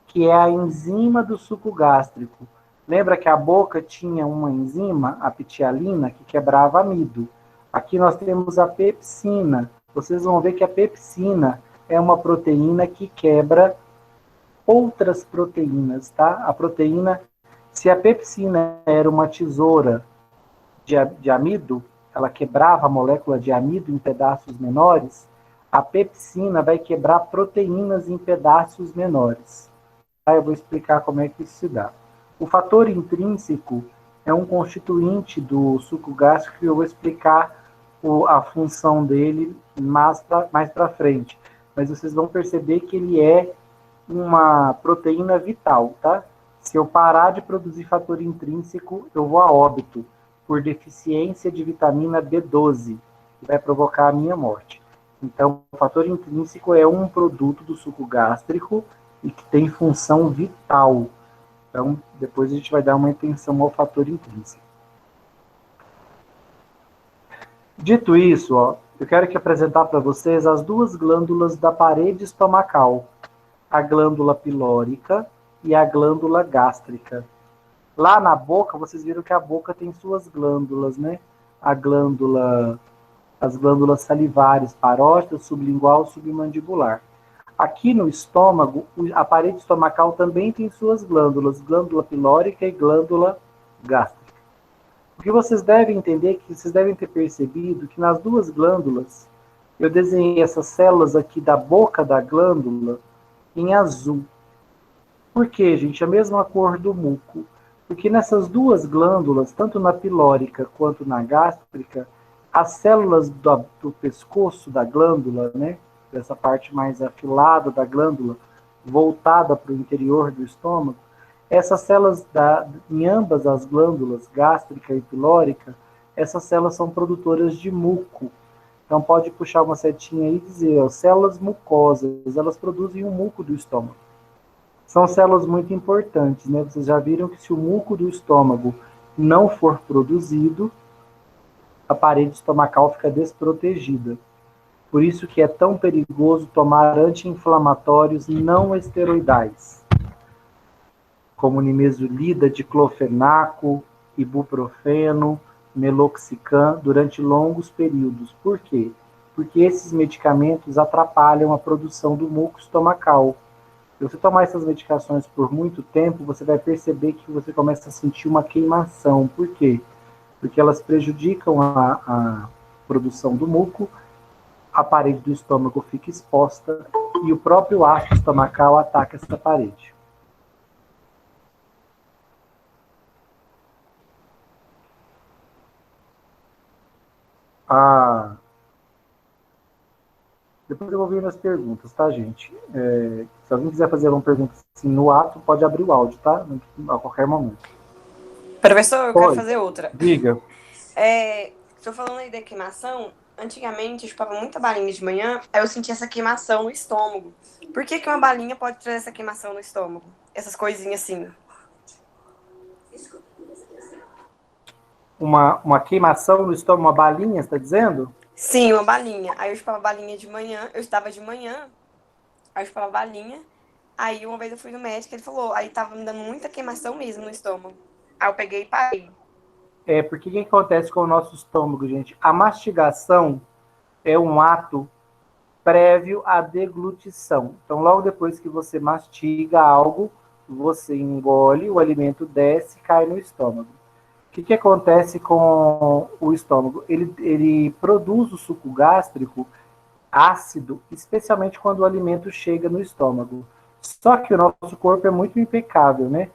que é a enzima do suco gástrico. Lembra que a boca tinha uma enzima, a ptialina, que quebrava amido. Aqui nós temos a pepsina. Vocês vão ver que a pepsina é uma proteína que quebra outras proteínas, tá? A proteína, se a pepsina era uma tesoura de amido, ela quebrava a molécula de amido em pedaços menores, a pepsina vai quebrar proteínas em pedaços menores. Tá? Eu vou explicar como é que isso se dá. O fator intrínseco é um constituinte do suco gástrico, e eu vou explicar a função dele mais para frente. Mas vocês vão perceber que ele é uma proteína vital, tá? Se eu parar de produzir fator intrínseco, eu vou a óbito por deficiência de vitamina B12, que vai provocar a minha morte. Então, o fator intrínseco é um produto do suco gástrico e que tem função vital. Então, depois a gente vai dar uma atenção ao fator intrínseco. Dito isso, ó, eu quero aqui apresentar para vocês as duas glândulas da parede estomacal, a glândula pilórica e a glândula gástrica. Lá na boca, vocês viram que a boca tem suas glândulas, né? As glândulas salivares, parótida, sublingual, submandibular. Aqui no estômago, a parede estomacal também tem suas glândulas, glândula pilórica e glândula gástrica. O que vocês devem entender, que vocês devem ter percebido, que nas duas glândulas, eu desenhei essas células aqui da boca da glândula em azul. Por quê, gente? A mesma cor do muco. Porque nessas duas glândulas, tanto na pilórica quanto na gástrica, as células do pescoço da glândula, né, dessa parte mais afilada da glândula, voltada para o interior do estômago, essas células, em ambas as glândulas, gástrica e pilórica, essas células são produtoras de muco. Então pode puxar uma setinha aí e dizer, ó, células mucosas, elas produzem o muco do estômago. São células muito importantes, né? Vocês já viram que se o muco do estômago não for produzido, a parede estomacal fica desprotegida. Por isso que é tão perigoso tomar anti-inflamatórios não esteroidais, como nimesulida, diclofenaco, ibuprofeno, meloxicam, durante longos períodos. Por quê? Porque esses medicamentos atrapalham a produção do muco estomacal. Se você tomar essas medicações por muito tempo, você vai perceber que você começa a sentir uma queimação. Por quê? Porque elas prejudicam a produção do muco, a parede do estômago fica exposta e o próprio ácido estomacal ataca essa parede. Depois eu vou ver as perguntas, tá, gente? Se alguém quiser fazer alguma pergunta assim, no ato, pode abrir o áudio, tá? A qualquer momento. Professor, eu quero fazer outra. Diga. Estou falando aí da queimação. Antigamente eu chupava muita balinha de manhã, aí eu sentia essa queimação no estômago. Por que uma balinha pode trazer essa queimação no estômago? Essas coisinhas assim. Uma queimação no estômago, uma balinha, você está dizendo? Sim, uma balinha. Aí eu chupava balinha de manhã, eu estava de manhã, aí eu chupava balinha. Aí uma vez eu fui no médico, ele falou, aí tava me dando muita queimação mesmo no estômago. Aí eu peguei e parei. Porque o que acontece com o nosso estômago, gente? A mastigação é um ato prévio à deglutição. Então, logo depois que você mastiga algo, você engole, o alimento desce e cai no estômago. O que acontece com o estômago? Ele produz o suco gástrico ácido, especialmente quando o alimento chega no estômago. Só que o nosso corpo é muito impecável, né?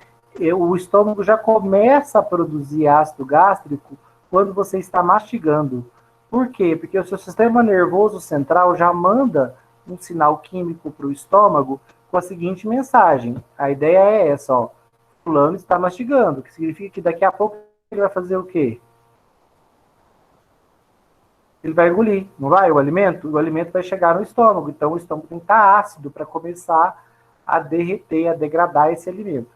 O estômago já começa a produzir ácido gástrico quando você está mastigando. Por quê? Porque o seu sistema nervoso central já manda um sinal químico para o estômago com a seguinte mensagem. A ideia é essa, ó. Fulano está mastigando, que significa que daqui a pouco ele vai fazer o quê? Ele vai engolir, não vai? O alimento vai chegar no estômago. Então o estômago tem que estar ácido para começar a derreter, a degradar esse alimento.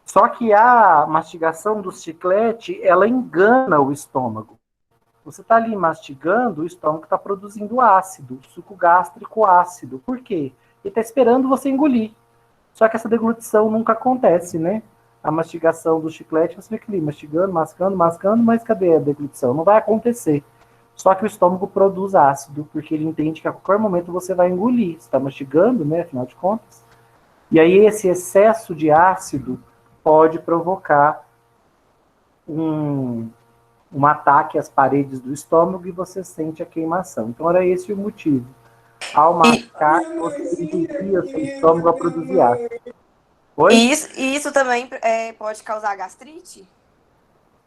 Só que a mastigação do chiclete, ela engana o estômago. Você está ali mastigando, o estômago está produzindo ácido, suco gástrico ácido. Por quê? Ele está esperando você engolir. Só que essa deglutição nunca acontece, né? A mastigação do chiclete, você fica ali mastigando, mascando, mas cadê a deglutição? Não vai acontecer. Só que o estômago produz ácido, porque ele entende que a qualquer momento você vai engolir. Você está mastigando, né? Afinal de contas. E aí esse excesso de ácido pode provocar um ataque às paredes do estômago e você sente a queimação. Então era esse o motivo. Ao mastigar, você induzia o seu estômago a produzir ácido. Oi? E isso também pode causar gastrite?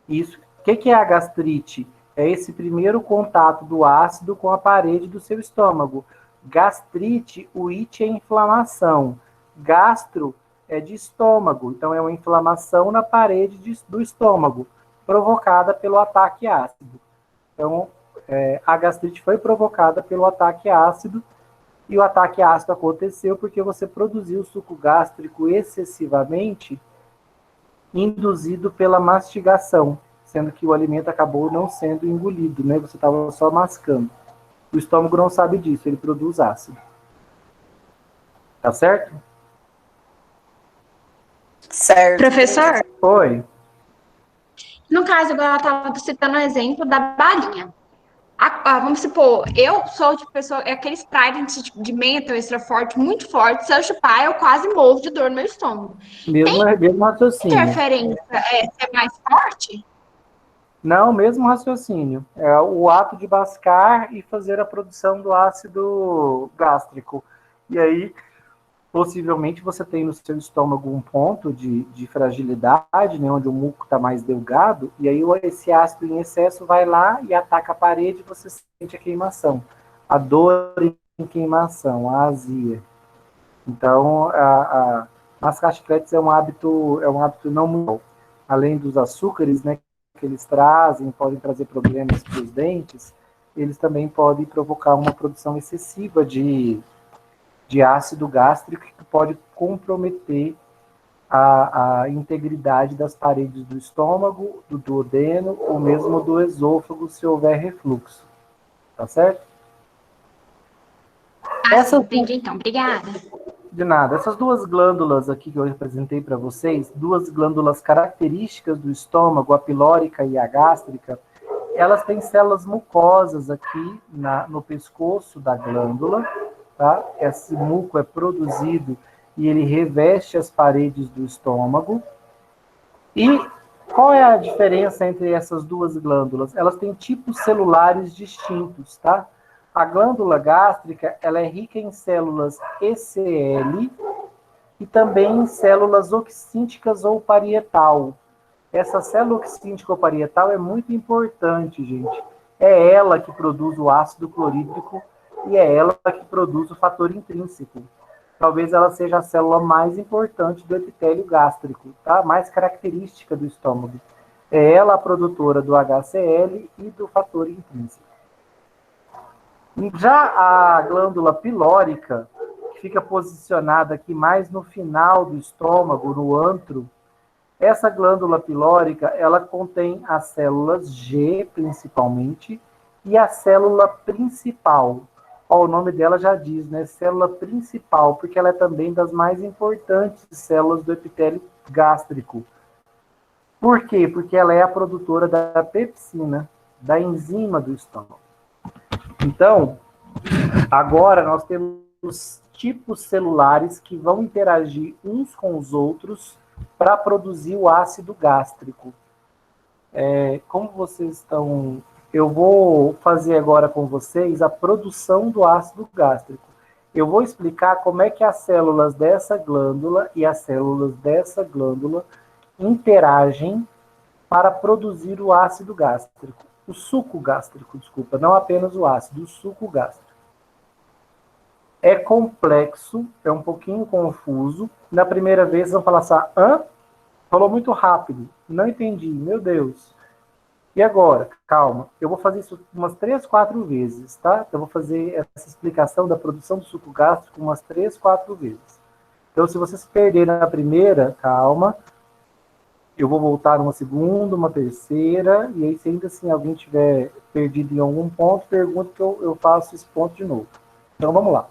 Isso. O que é a gastrite? É esse primeiro contato do ácido com a parede do seu estômago. Gastrite, o it é inflamação. Gastro é de estômago. Então é uma inflamação na parede do estômago, provocada pelo ataque ácido. Então, a gastrite foi provocada pelo ataque ácido, e o ataque ácido aconteceu porque você produziu suco gástrico excessivamente, induzido pela mastigação. sendo que o alimento acabou não sendo engolido, né? Você estava só mascando. O estômago não sabe disso, ele produz ácido. Tá certo? Certo. Professor, Oi. no caso, igual ela estava citando o exemplo da balinha. Vamos supor, eu sou de pessoa, é aquele Sprite de menta extra forte, muito forte. Se eu chupar, eu quase morro de dor no meu estômago. Mesmo raciocínio. Interferência é ser mais forte? Não, mesmo raciocínio. É o ato de mascar e fazer a produção do ácido gástrico. E aí, possivelmente, você tem no seu estômago um ponto de fragilidade, né, onde o muco está mais delgado, e aí esse ácido em excesso vai lá e ataca a parede e você sente a queimação. A dor em queimação, a azia. Então, mascar chicletes é um hábito não muito bom. Além dos açúcares, né, que eles trazem, podem trazer problemas para os dentes, eles também podem provocar uma produção excessiva de ácido gástrico que pode comprometer a integridade das paredes do estômago, do duodeno ou mesmo do esôfago se houver refluxo. Tá certo? Entendi então, obrigada. De nada. Essas duas glândulas aqui que eu representei para vocês, duas glândulas características do estômago, a pilórica e a gástrica, elas têm células mucosas aqui no pescoço da glândula, tá? Esse muco é produzido e ele reveste as paredes do estômago. E qual é a diferença entre essas duas glândulas? Elas têm tipos celulares distintos, tá? A glândula gástrica, ela é rica em células ECL e também em células oxínticas ou parietal. Essa célula oxíntica ou parietal é muito importante, gente. É ela que produz o ácido clorídrico e é ela que produz o fator intrínseco. Talvez ela seja a célula mais importante do epitélio gástrico, tá? Mais característica do estômago. É ela a produtora do HCl e do fator intrínseco. Já a glândula pilórica, que fica posicionada aqui mais no final do estômago, no antro, essa glândula pilórica, ela contém as células G, principalmente, e a célula principal. Ó, o nome dela já diz, né? Célula principal, porque ela é também das mais importantes células do epitélio gástrico. Por quê? Porque ela é a produtora da pepsina, da enzima do estômago. Então, agora nós temos tipos celulares que vão interagir uns com os outros para produzir o ácido gástrico. Como vocês estão... Eu vou fazer agora com vocês a produção do ácido gástrico. Eu vou explicar como é que as células dessa glândula e as células dessa glândula interagem para produzir o ácido gástrico. O suco gástrico, desculpa, não apenas o ácido, o suco gástrico. É complexo, é um pouquinho confuso. Na primeira vez, vão falar assim, falou muito rápido, não entendi, meu Deus. E agora? Calma, eu vou fazer isso umas 3, 4 vezes, tá? Eu vou fazer essa explicação da produção do suco gástrico umas 3, 4 vezes. Então, se você se perder na primeira, calma, eu vou voltar uma segunda, uma terceira, e aí se ainda assim alguém tiver perdido em algum ponto, pergunta que eu faço esse ponto de novo. Então, vamos lá.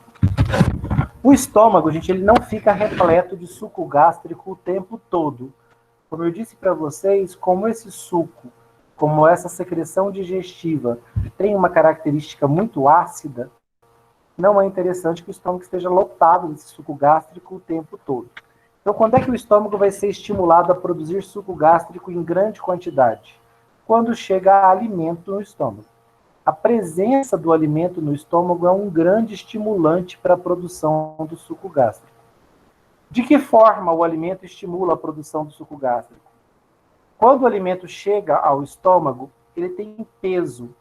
O estômago, gente, ele não fica repleto de suco gástrico o tempo todo. Como eu disse para vocês, como esse suco, como essa secreção digestiva tem uma característica muito ácida, não é interessante que o estômago esteja lotado desse suco gástrico o tempo todo. Então, quando é que o estômago vai ser estimulado a produzir suco gástrico em grande quantidade? Quando chega alimento no estômago. A presença do alimento no estômago é um grande estimulante para a produção do suco gástrico. De que forma o alimento estimula a produção do suco gástrico? Quando o alimento chega ao estômago, ele tem peso,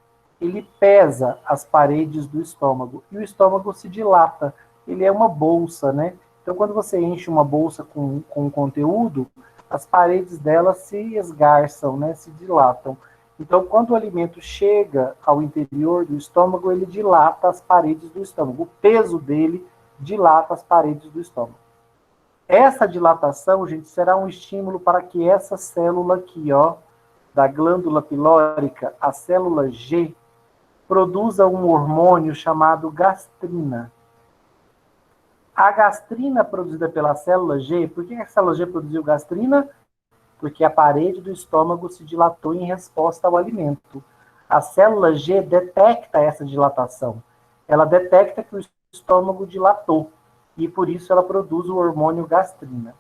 ele pesa as paredes do estômago e o estômago se dilata. Ele é uma bolsa, né? Então, quando você enche uma bolsa com conteúdo, as paredes dela se esgarçam, né? Se dilatam. Então, quando o alimento chega ao interior do estômago, ele dilata as paredes do estômago. O peso dele dilata as paredes do estômago. Essa dilatação, gente, será um estímulo para que essa célula aqui, ó, da glândula pilórica, a célula G, produza um hormônio chamado gastrina. A gastrina produzida pela célula G, por que a célula G produziu gastrina? Porque a parede do estômago se dilatou em resposta ao alimento. A célula G detecta essa dilatação. Ela detecta que o estômago dilatou e por isso ela produz o hormônio gastrina.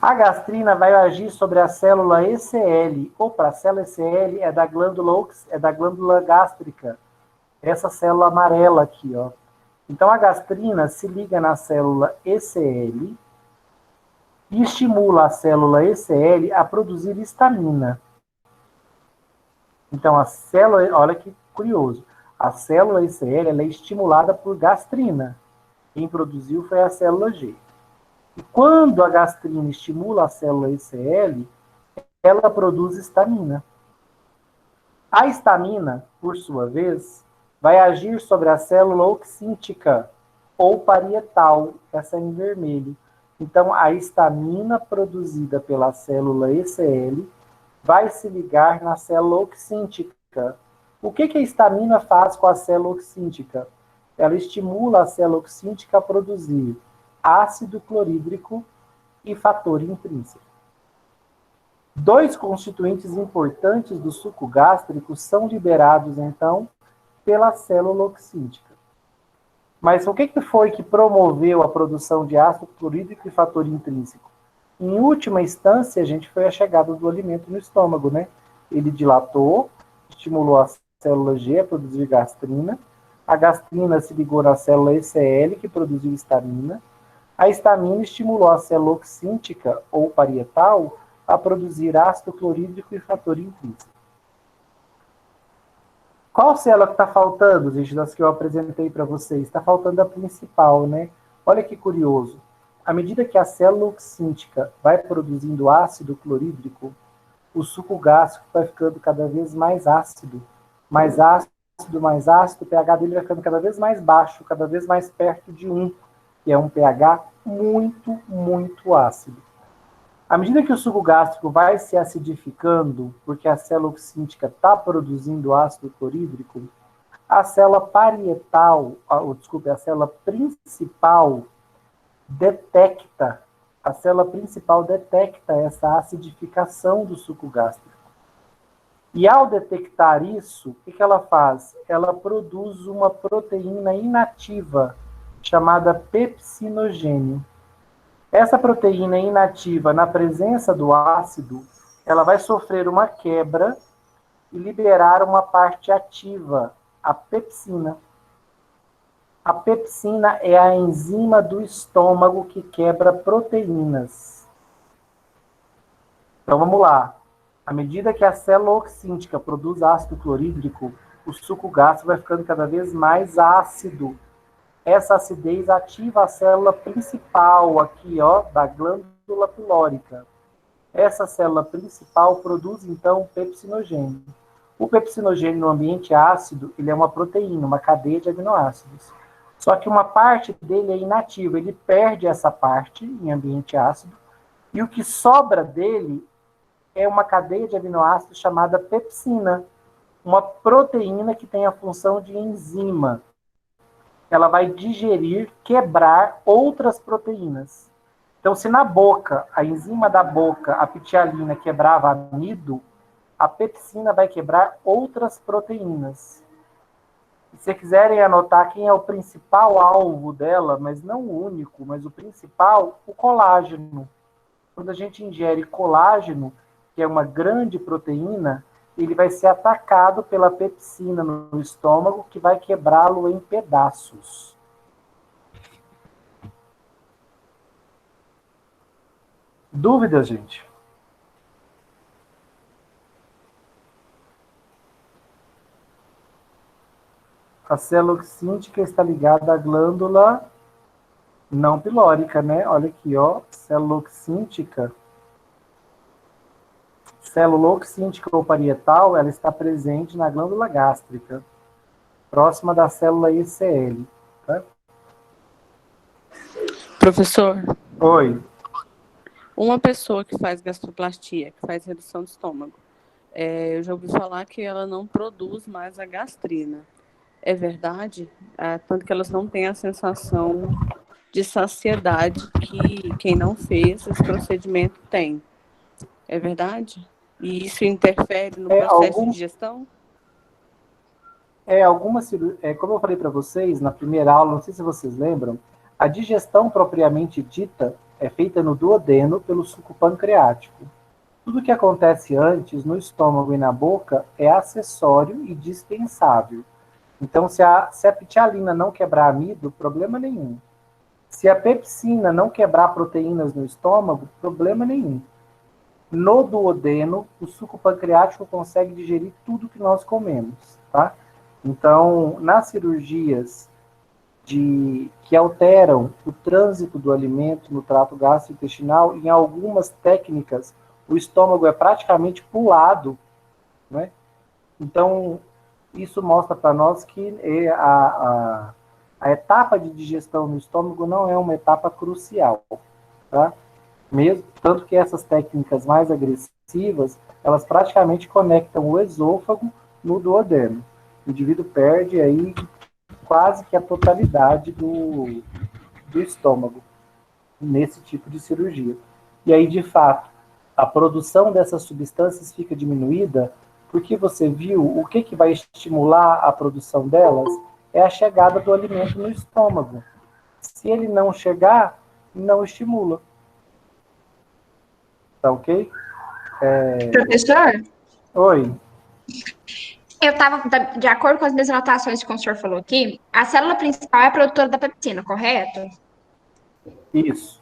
A gastrina vai agir sobre a célula ECL. Opa, a célula ECL é da glândula gástrica. Essa célula amarela aqui, ó. Então a gastrina se liga na célula ECL e estimula a célula ECL a produzir histamina. Então a célula, olha que curioso, a célula ECL ela é estimulada por gastrina. Quem produziu foi a célula G. E quando a gastrina estimula a célula ECL, ela produz histamina. A histamina, por sua vez, vai agir sobre a célula oxíntica ou parietal, essa em vermelho. Então, a histamina produzida pela célula ECL vai se ligar na célula oxíntica. O que a histamina faz com a célula oxíntica? Ela estimula a célula oxíntica a produzir ácido clorídrico e fator intrínseco. Dois constituintes importantes do suco gástrico são liberados, então, pela célula oxíntica. Mas o que foi que promoveu a produção de ácido clorídrico e fator intrínseco? Em última instância, a gente foi a chegada do alimento no estômago, né? Ele dilatou, estimulou a célula G a produzir gastrina, a gastrina se ligou na célula ECL, que produziu histamina, a histamina estimulou a célula oxíntica ou parietal a produzir ácido clorídrico e fator intrínseco. Qual célula que está faltando, gente, das que eu apresentei para vocês? Está faltando a principal, né? Olha que curioso. À medida que a célula oxíntica vai produzindo ácido clorídrico, o suco gástrico vai ficando cada vez mais ácido, o pH dele vai ficando cada vez mais baixo, cada vez mais perto de 1, que é um pH muito, muito ácido. À medida que o suco gástrico vai se acidificando, porque a célula oxíntica está produzindo ácido clorídrico, a célula parietal, a célula principal detecta essa acidificação do suco gástrico. E ao detectar isso, o que ela faz? Ela produz uma proteína inativa chamada pepsinogênio. Essa proteína inativa, na presença do ácido, ela vai sofrer uma quebra e liberar uma parte ativa, a pepsina. A pepsina é a enzima do estômago que quebra proteínas. Então vamos lá. À medida que a célula oxíntica produz ácido clorídrico, o suco gástrico vai ficando cada vez mais ácido. Essa acidez ativa a célula principal aqui, ó, da glândula pilórica. Essa célula principal produz, então, o pepsinogênio. O pepsinogênio no ambiente ácido, ele é uma proteína, uma cadeia de aminoácidos. Só que uma parte dele é inativa, ele perde essa parte em ambiente ácido, e o que sobra dele é uma cadeia de aminoácidos chamada pepsina, uma proteína que tem a função de enzima. Ela vai digerir, quebrar outras proteínas. Então, se na boca, a enzima da boca, a pitialina, quebrava amido, a pepsina vai quebrar outras proteínas. E se quiserem anotar quem é o principal alvo dela, mas não o único, mas o principal, o colágeno. Quando a gente ingere colágeno, que é uma grande proteína, ele vai ser atacado pela pepsina no estômago, que vai quebrá-lo em pedaços. Dúvidas, gente? A célula oxíntica está ligada à glândula não pilórica, né? Olha aqui, ó, célula oxíntica ou parietal, ela está presente na glândula gástrica, próxima da célula ECL. Tá? Professor, Oi. uma pessoa que faz gastroplastia, que faz redução do estômago, eu já ouvi falar que ela não produz mais a gastrina. É verdade? Tanto que elas não têm a sensação de saciedade que quem não fez esse procedimento tem. É verdade? E isso interfere no processo de digestão? Como eu falei para vocês na primeira aula, não sei se vocês lembram, a digestão propriamente dita é feita no duodeno pelo suco pancreático. Tudo que acontece antes no estômago e na boca é acessório e dispensável. Então, se a ptialina não quebrar amido, problema nenhum. Se a pepsina não quebrar proteínas no estômago, problema nenhum. No duodeno, o suco pancreático consegue digerir tudo que nós comemos, tá? Então, nas cirurgias que alteram o trânsito do alimento no trato gastrointestinal, em algumas técnicas, o estômago é praticamente pulado, né? Então, isso mostra para nós que a etapa de digestão no estômago não é uma etapa crucial, tá? Mesmo, tanto que essas técnicas mais agressivas, elas praticamente conectam o esôfago no duodeno. O indivíduo perde aí quase que a totalidade do estômago nesse tipo de cirurgia. E aí, de fato, a produção dessas substâncias fica diminuída, porque você viu o que vai estimular a produção delas é a chegada do alimento no estômago. Se ele não chegar, não estimula. Tá ok? Professor? Oi. Eu estava, de acordo com as minhas anotações que o senhor falou aqui, a célula principal é a produtora da pepsina, correto? Isso.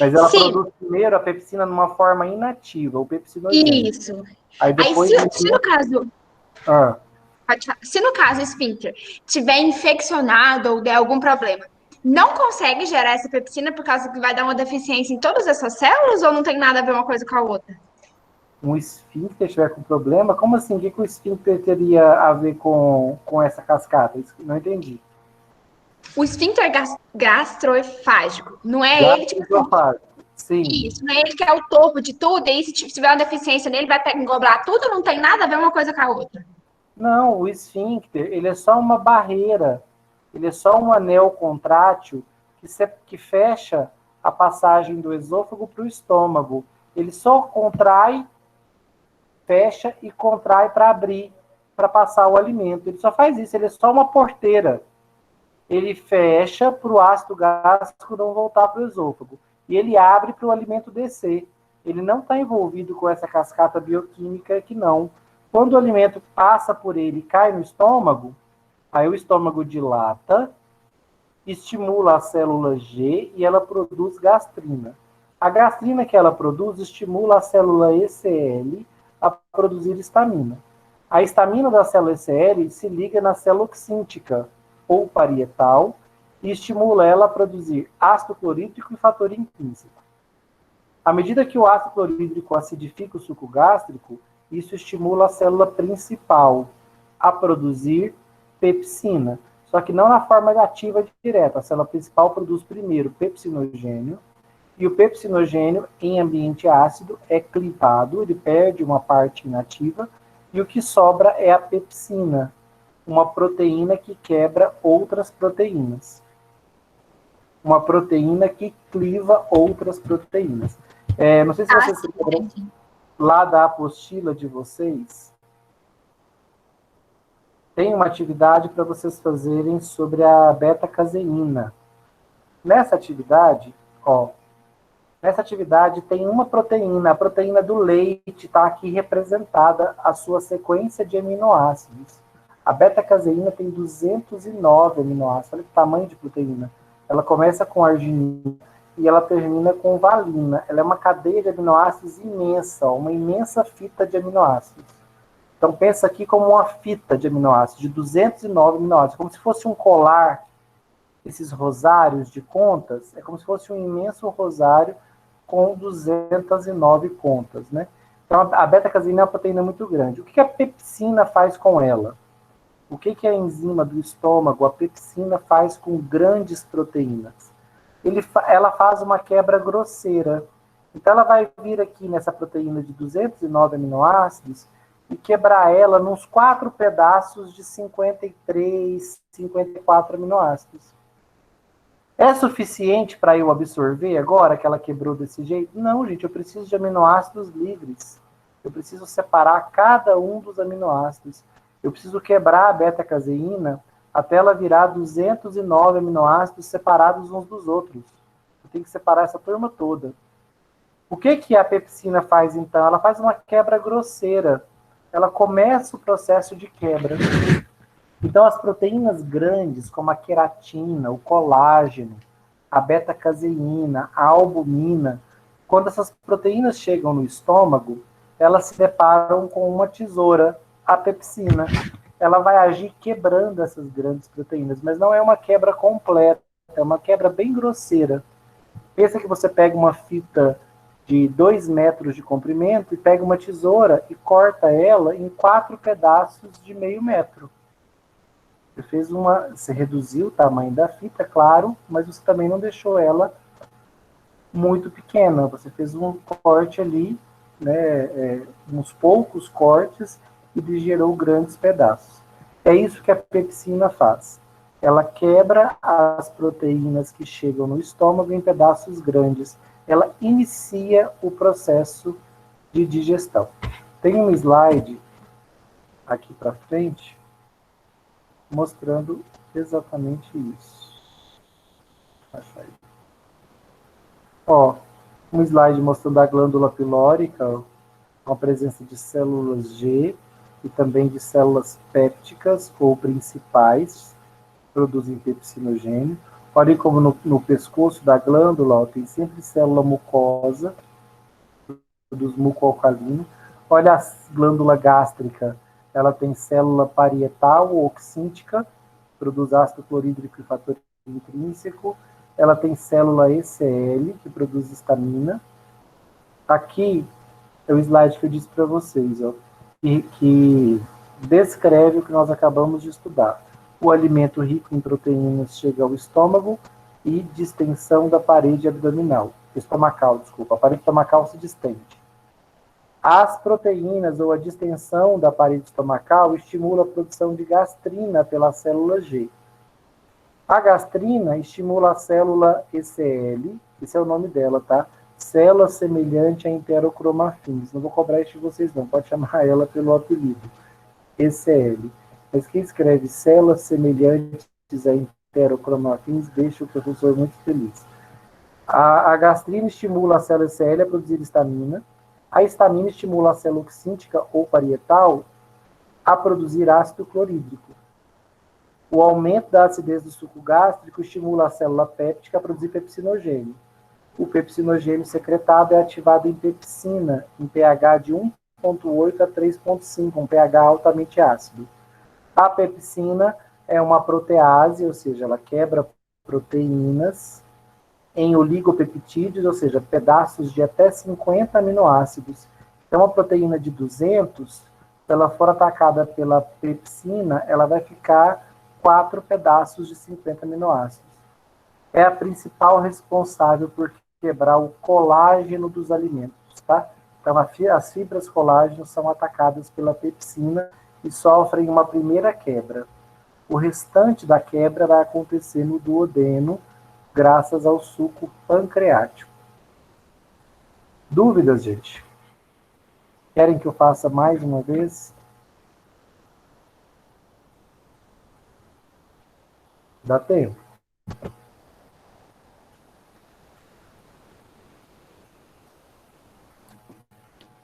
Mas ela Sim. produz primeiro a pepsina numa forma inativa, o pepsinogênio. Isso. Aí depois. Se no caso. Se no caso o esfíncter tiver infeccionado ou der algum problema, não consegue gerar essa pepsina por causa que vai dar uma deficiência em todas essas células ou não tem nada a ver uma coisa com a outra? Um esfíncter estiver com problema? Como assim? O que o esfíncter teria a ver com essa cascata? Isso não entendi. O esfíncter gastroesofágico, não é ele que... Sim. Isso, não é ele que é o topo de tudo, e aí se tiver uma deficiência nele, vai englobar tudo, não tem nada a ver uma coisa com a outra. Não, o esfíncter, ele é só uma barreira, ele é só um anel contrátil que fecha a passagem do esôfago para o estômago. Ele só contrai, fecha e contrai para abrir, para passar o alimento. Ele só faz isso, ele é só uma porteira. Ele fecha para o ácido gástrico não voltar para o esôfago. E ele abre para o alimento descer. Ele não está envolvido com essa cascata bioquímica que não. Quando o alimento passa por ele e cai no estômago, aí o estômago dilata, estimula a célula G e ela produz gastrina. A gastrina que ela produz estimula a célula ECL a produzir histamina. A histamina da célula ECL se liga na célula oxíntica ou parietal e estimula ela a produzir ácido clorídrico e fator intrínseco. À medida que o ácido clorídrico acidifica o suco gástrico, isso estimula a célula principal a produzir pepsina, só que não na forma ativa direta. A célula principal produz primeiro pepsinogênio, e o pepsinogênio, em ambiente ácido, é clivado, ele perde uma parte inativa, e o que sobra é a pepsina, uma proteína que quebra outras proteínas. Uma proteína que cliva outras proteínas. Não sei se vocês se lembram lá da apostila de vocês. Tem uma atividade para vocês fazerem sobre a beta-caseína. Nessa atividade, tem uma proteína, a proteína do leite está aqui representada, a sua sequência de aminoácidos. A beta-caseína tem 209 aminoácidos, olha que tamanho de proteína. Ela começa com arginina e ela termina com valina. Ela é uma cadeia de aminoácidos imensa, uma imensa fita de aminoácidos. Então pensa aqui como uma fita de aminoácidos, de 209 aminoácidos, como se fosse um colar, esses rosários de contas, é como se fosse um imenso rosário com 209 contas, né? Então a beta-caseína é uma proteína muito grande. O que a pepsina faz com ela? O que a enzima do estômago, a pepsina, faz com grandes proteínas? Ela faz uma quebra grosseira. Então ela vai vir aqui nessa proteína de 209 aminoácidos e quebrar ela nos 4 pedaços de 53, 54 aminoácidos. É suficiente para eu absorver agora que ela quebrou desse jeito? Não, gente, eu preciso de aminoácidos livres. Eu preciso separar cada um dos aminoácidos. Eu preciso quebrar a beta-caseína até ela virar 209 aminoácidos separados uns dos outros. Eu tenho que separar essa turma toda. O que a pepsina faz, então? Ela faz uma quebra grosseira. Ela começa o processo de quebra. Então, as proteínas grandes, como a queratina, o colágeno, a beta-caseína, a albumina, quando essas proteínas chegam no estômago, elas se deparam com uma tesoura, a pepsina. Ela vai agir quebrando essas grandes proteínas, mas não é uma quebra completa, é uma quebra bem grosseira. Pensa que você pega uma fita de 2 metros de comprimento e pega uma tesoura e corta ela em 4 pedaços de meio metro. Você reduziu o tamanho da fita, claro, mas você também não deixou ela muito pequena. Você fez um corte ali, né, uns poucos cortes, e gerou grandes pedaços. É isso que a pepsina faz. Ela quebra as proteínas que chegam no estômago em pedaços grandes. Ela inicia o processo de digestão. Tem um slide aqui para frente mostrando exatamente isso. Ó, um slide mostrando a glândula pilórica, com a presença de células G e também de células pépticas ou principais, que produzem pepsinogênio. Olha como no pescoço da glândula, ó, tem sempre célula mucosa, produz mucoalcalino. Olha a glândula gástrica, ela tem célula parietal ou oxíntica, produz ácido clorídrico e fator intrínseco. Ela tem célula ECL, que produz histamina. Aqui é o slide que eu disse para vocês, ó, que descreve o que nós acabamos de estudar. O alimento rico em proteínas chega ao estômago e distensão da parede abdominal. Estomacal, desculpa. A parede estomacal se distende. As proteínas ou a distensão da parede estomacal estimula a produção de gastrina pela célula G. A gastrina estimula a célula ECL, esse é o nome dela, tá? Célula semelhante a enterocromafins. Não vou cobrar isso de vocês não, pode chamar ela pelo apelido. ECL. Mas quem escreve células semelhantes a enterocromafins deixa o professor muito feliz. A gastrina estimula a célula ECL a produzir histamina. A histamina estimula a célula oxíntica ou parietal a produzir ácido clorídrico. O aumento da acidez do suco gástrico estimula a célula péptica a produzir pepsinogênio. O pepsinogênio secretado é ativado em pepsina, em pH de 1,8 a 3,5, um pH altamente ácido. A pepsina é uma protease, ou seja, ela quebra proteínas em oligopeptídeos, ou seja, pedaços de até 50 aminoácidos. Então, uma proteína de 200, se ela for atacada pela pepsina, ela vai ficar 4 pedaços de 50 aminoácidos. É a principal responsável por quebrar o colágeno dos alimentos, tá? Então, as fibras colágeno são atacadas pela pepsina e sofrem uma primeira quebra. O restante da quebra vai acontecer no duodeno, graças ao suco pancreático. Dúvidas, gente? Querem que eu faça mais uma vez? Dá tempo.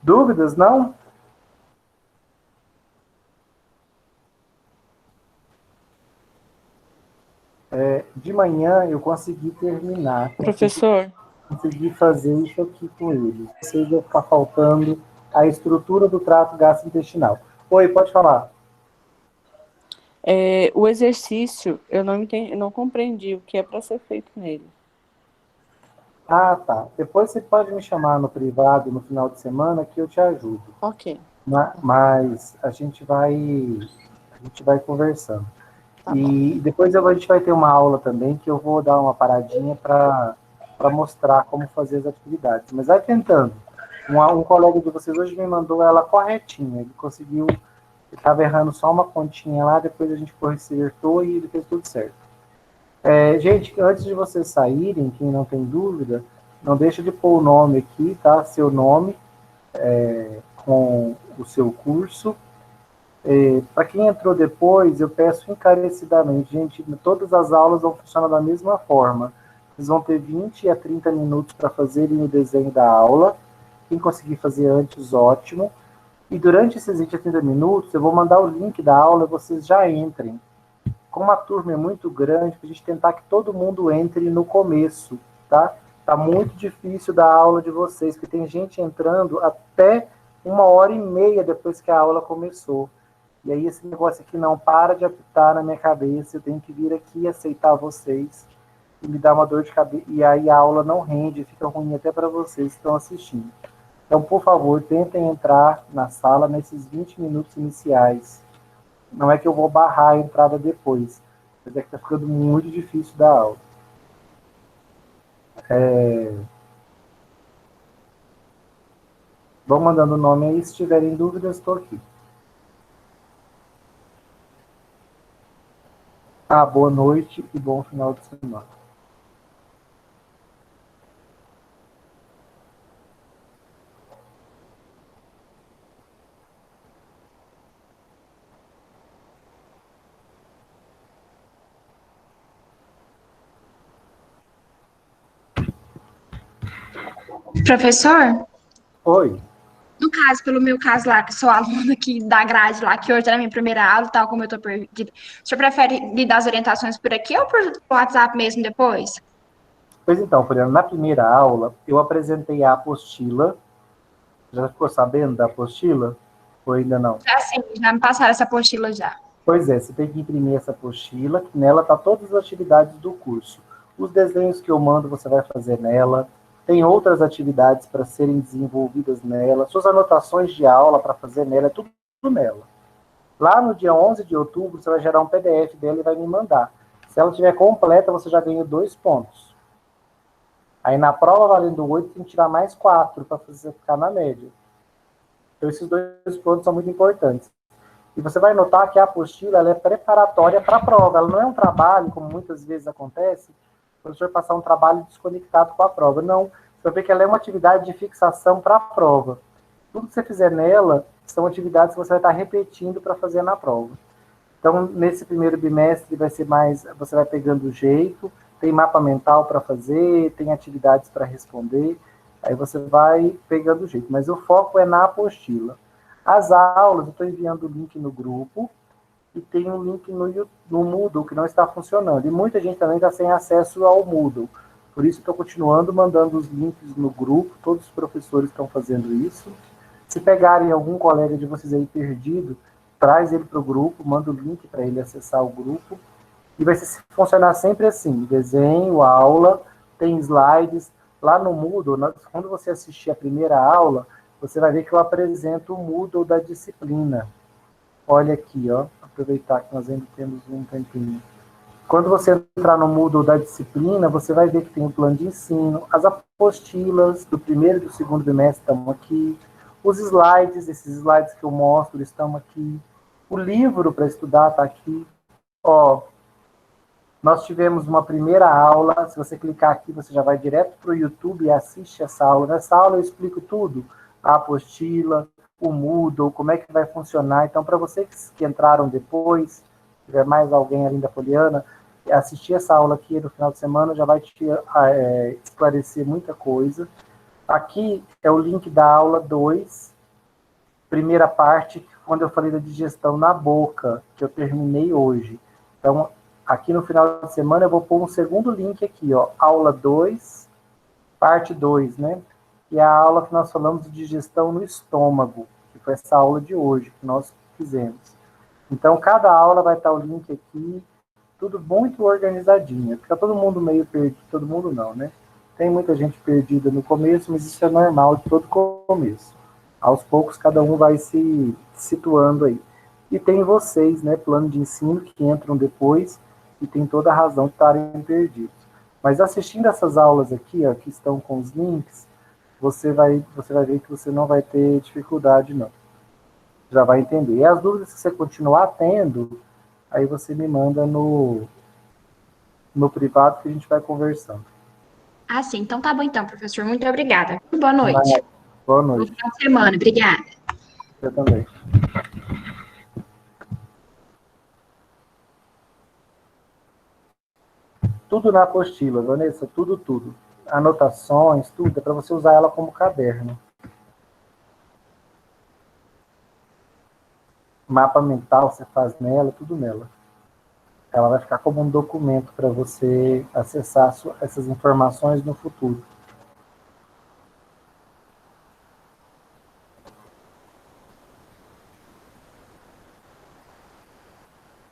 Dúvidas, não? De manhã eu consegui terminar. Professor? Consegui fazer isso aqui com eles. Vocês vão ficar faltando a estrutura do trato gastrointestinal. Oi, pode falar. O exercício, eu não compreendi o que é para ser feito nele. Ah, tá. Depois você pode me chamar no privado no final de semana que eu te ajudo. Ok. Mas a gente vai conversando. Tá, e depois a gente vai ter uma aula também que eu vou dar uma paradinha para mostrar como fazer as atividades. Mas vai tentando. Um colega de vocês hoje me mandou ela corretinha. Ele conseguiu, ele estava errando só uma continha lá, depois a gente consertou e ele fez tudo certo. Gente, antes de vocês saírem, quem não tem dúvida, não deixa de pôr o nome aqui, tá? Seu nome com o seu curso. Para quem entrou depois, eu peço encarecidamente, gente, todas as aulas vão funcionar da mesma forma. Vocês vão ter 20 a 30 minutos para fazerem o desenho da aula. Quem conseguir fazer antes, ótimo. E durante esses 20 a 30 minutos, eu vou mandar o link da aula e vocês já entrem. Como a turma é muito grande, a gente tentar que todo mundo entre no começo, tá? Tá muito difícil da aula de vocês, porque tem gente entrando até 1h30 depois que a aula começou. E aí esse negócio aqui não para de apitar na minha cabeça, eu tenho que vir aqui aceitar vocês e me dá uma dor de cabeça, e aí a aula não rende, fica ruim até para vocês que estão assistindo. Então, por favor, tentem entrar na sala nesses 20 minutos iniciais. Não é que eu vou barrar a entrada depois, mas é que está ficando muito difícil da aula. Vão mandando o nome aí, se tiverem dúvidas, estou aqui. Boa noite e bom final de semana. Professor, Oi. no caso, pelo meu caso lá, que sou aluna aqui da grade lá, que hoje era a minha primeira aula, tal como eu tô perdida, o senhor prefere me dar as orientações por aqui ou por WhatsApp mesmo depois? Pois então, Poliana, na primeira aula, eu apresentei a apostila. Já ficou sabendo da apostila? Ou ainda não? Já sim, já me passaram essa apostila já. Pois é, você tem que imprimir essa apostila, que nela tá todas as atividades do curso. Os desenhos que eu mando, você vai fazer nela. Tem outras atividades para serem desenvolvidas nela. Suas anotações de aula para fazer nela, é tudo nela. Lá no dia 11 de outubro, você vai gerar um PDF dela e vai me mandar. Se ela estiver completa, você já ganha 2 pontos. Aí na prova, valendo 8, tem que tirar mais 4 para ficar na média. Então esses 2 pontos são muito importantes. E você vai notar que a apostila ela é preparatória para a prova. Ela não é um trabalho, como muitas vezes acontece, o professor passar um trabalho desconectado com a prova. Não, você vai ver que ela é uma atividade de fixação para a prova. Tudo que você fizer nela são atividades que você vai estar repetindo para fazer na prova. Então, nesse primeiro bimestre vai ser mais, você vai pegando o jeito, tem mapa mental para fazer, tem atividades para responder, aí você vai pegando o jeito. Mas o foco é na apostila. As aulas, eu estou enviando o link no grupo, e tem um link no Moodle que não está funcionando. E muita gente também está sem acesso ao Moodle. Por isso, estou continuando mandando os links no grupo, todos os professores estão fazendo isso. Se pegarem algum colega de vocês aí perdido, traz ele para o grupo, manda o link para ele acessar o grupo. E vai funcionar sempre assim, desenho, aula, tem slides. Lá no Moodle, quando você assistir a primeira aula, você vai ver que eu apresento o Moodle da disciplina. Olha aqui, ó, aproveitar que nós ainda temos um tempinho. Quando você entrar no Moodle da disciplina, você vai ver que tem o plano de ensino, as apostilas do primeiro e do segundo bimestre estão aqui, os slides, esses slides que eu mostro estão aqui, o livro para estudar está aqui. Ó, nós tivemos uma primeira aula, se você clicar aqui, você já vai direto para o YouTube e assiste essa aula. Nessa aula eu explico tudo, a apostila, o Moodle, como é que vai funcionar. Então, para vocês que entraram depois, se tiver mais alguém além da Poliana, assistir essa aula aqui no final de semana já vai te esclarecer muita coisa. Aqui é o link da aula 2, primeira parte, quando eu falei da digestão na boca, que eu terminei hoje. Então, aqui no final de semana eu vou pôr um segundo link aqui, ó, aula 2, parte 2, né? E a aula que nós falamos de digestão no estômago, que foi essa aula de hoje que nós fizemos. Então, cada aula vai estar o link aqui, tudo muito organizadinho. Fica todo mundo meio perdido, todo mundo não, né? Tem muita gente perdida no começo, mas isso é normal de todo começo. Aos poucos, cada um vai se situando aí. E tem vocês, né, plano de ensino, que entram depois, e tem toda a razão de estarem perdidos. Mas assistindo essas aulas aqui, ó, que estão com os links, você vai ver que você não vai ter dificuldade, não. Já vai entender. E as dúvidas que você continuar tendo, aí você me manda no privado que a gente vai conversando. Ah, sim. Então tá bom então, professor. Muito obrigada. Boa noite. Boa Boa noite. final de semana. Obrigada. Eu também. Tudo na apostila, Vanessa, tudo. Anotações, tudo, é para você usar ela como caderno. Mapa mental você faz nela, tudo nela. Ela vai ficar como um documento para você acessar essas informações no futuro.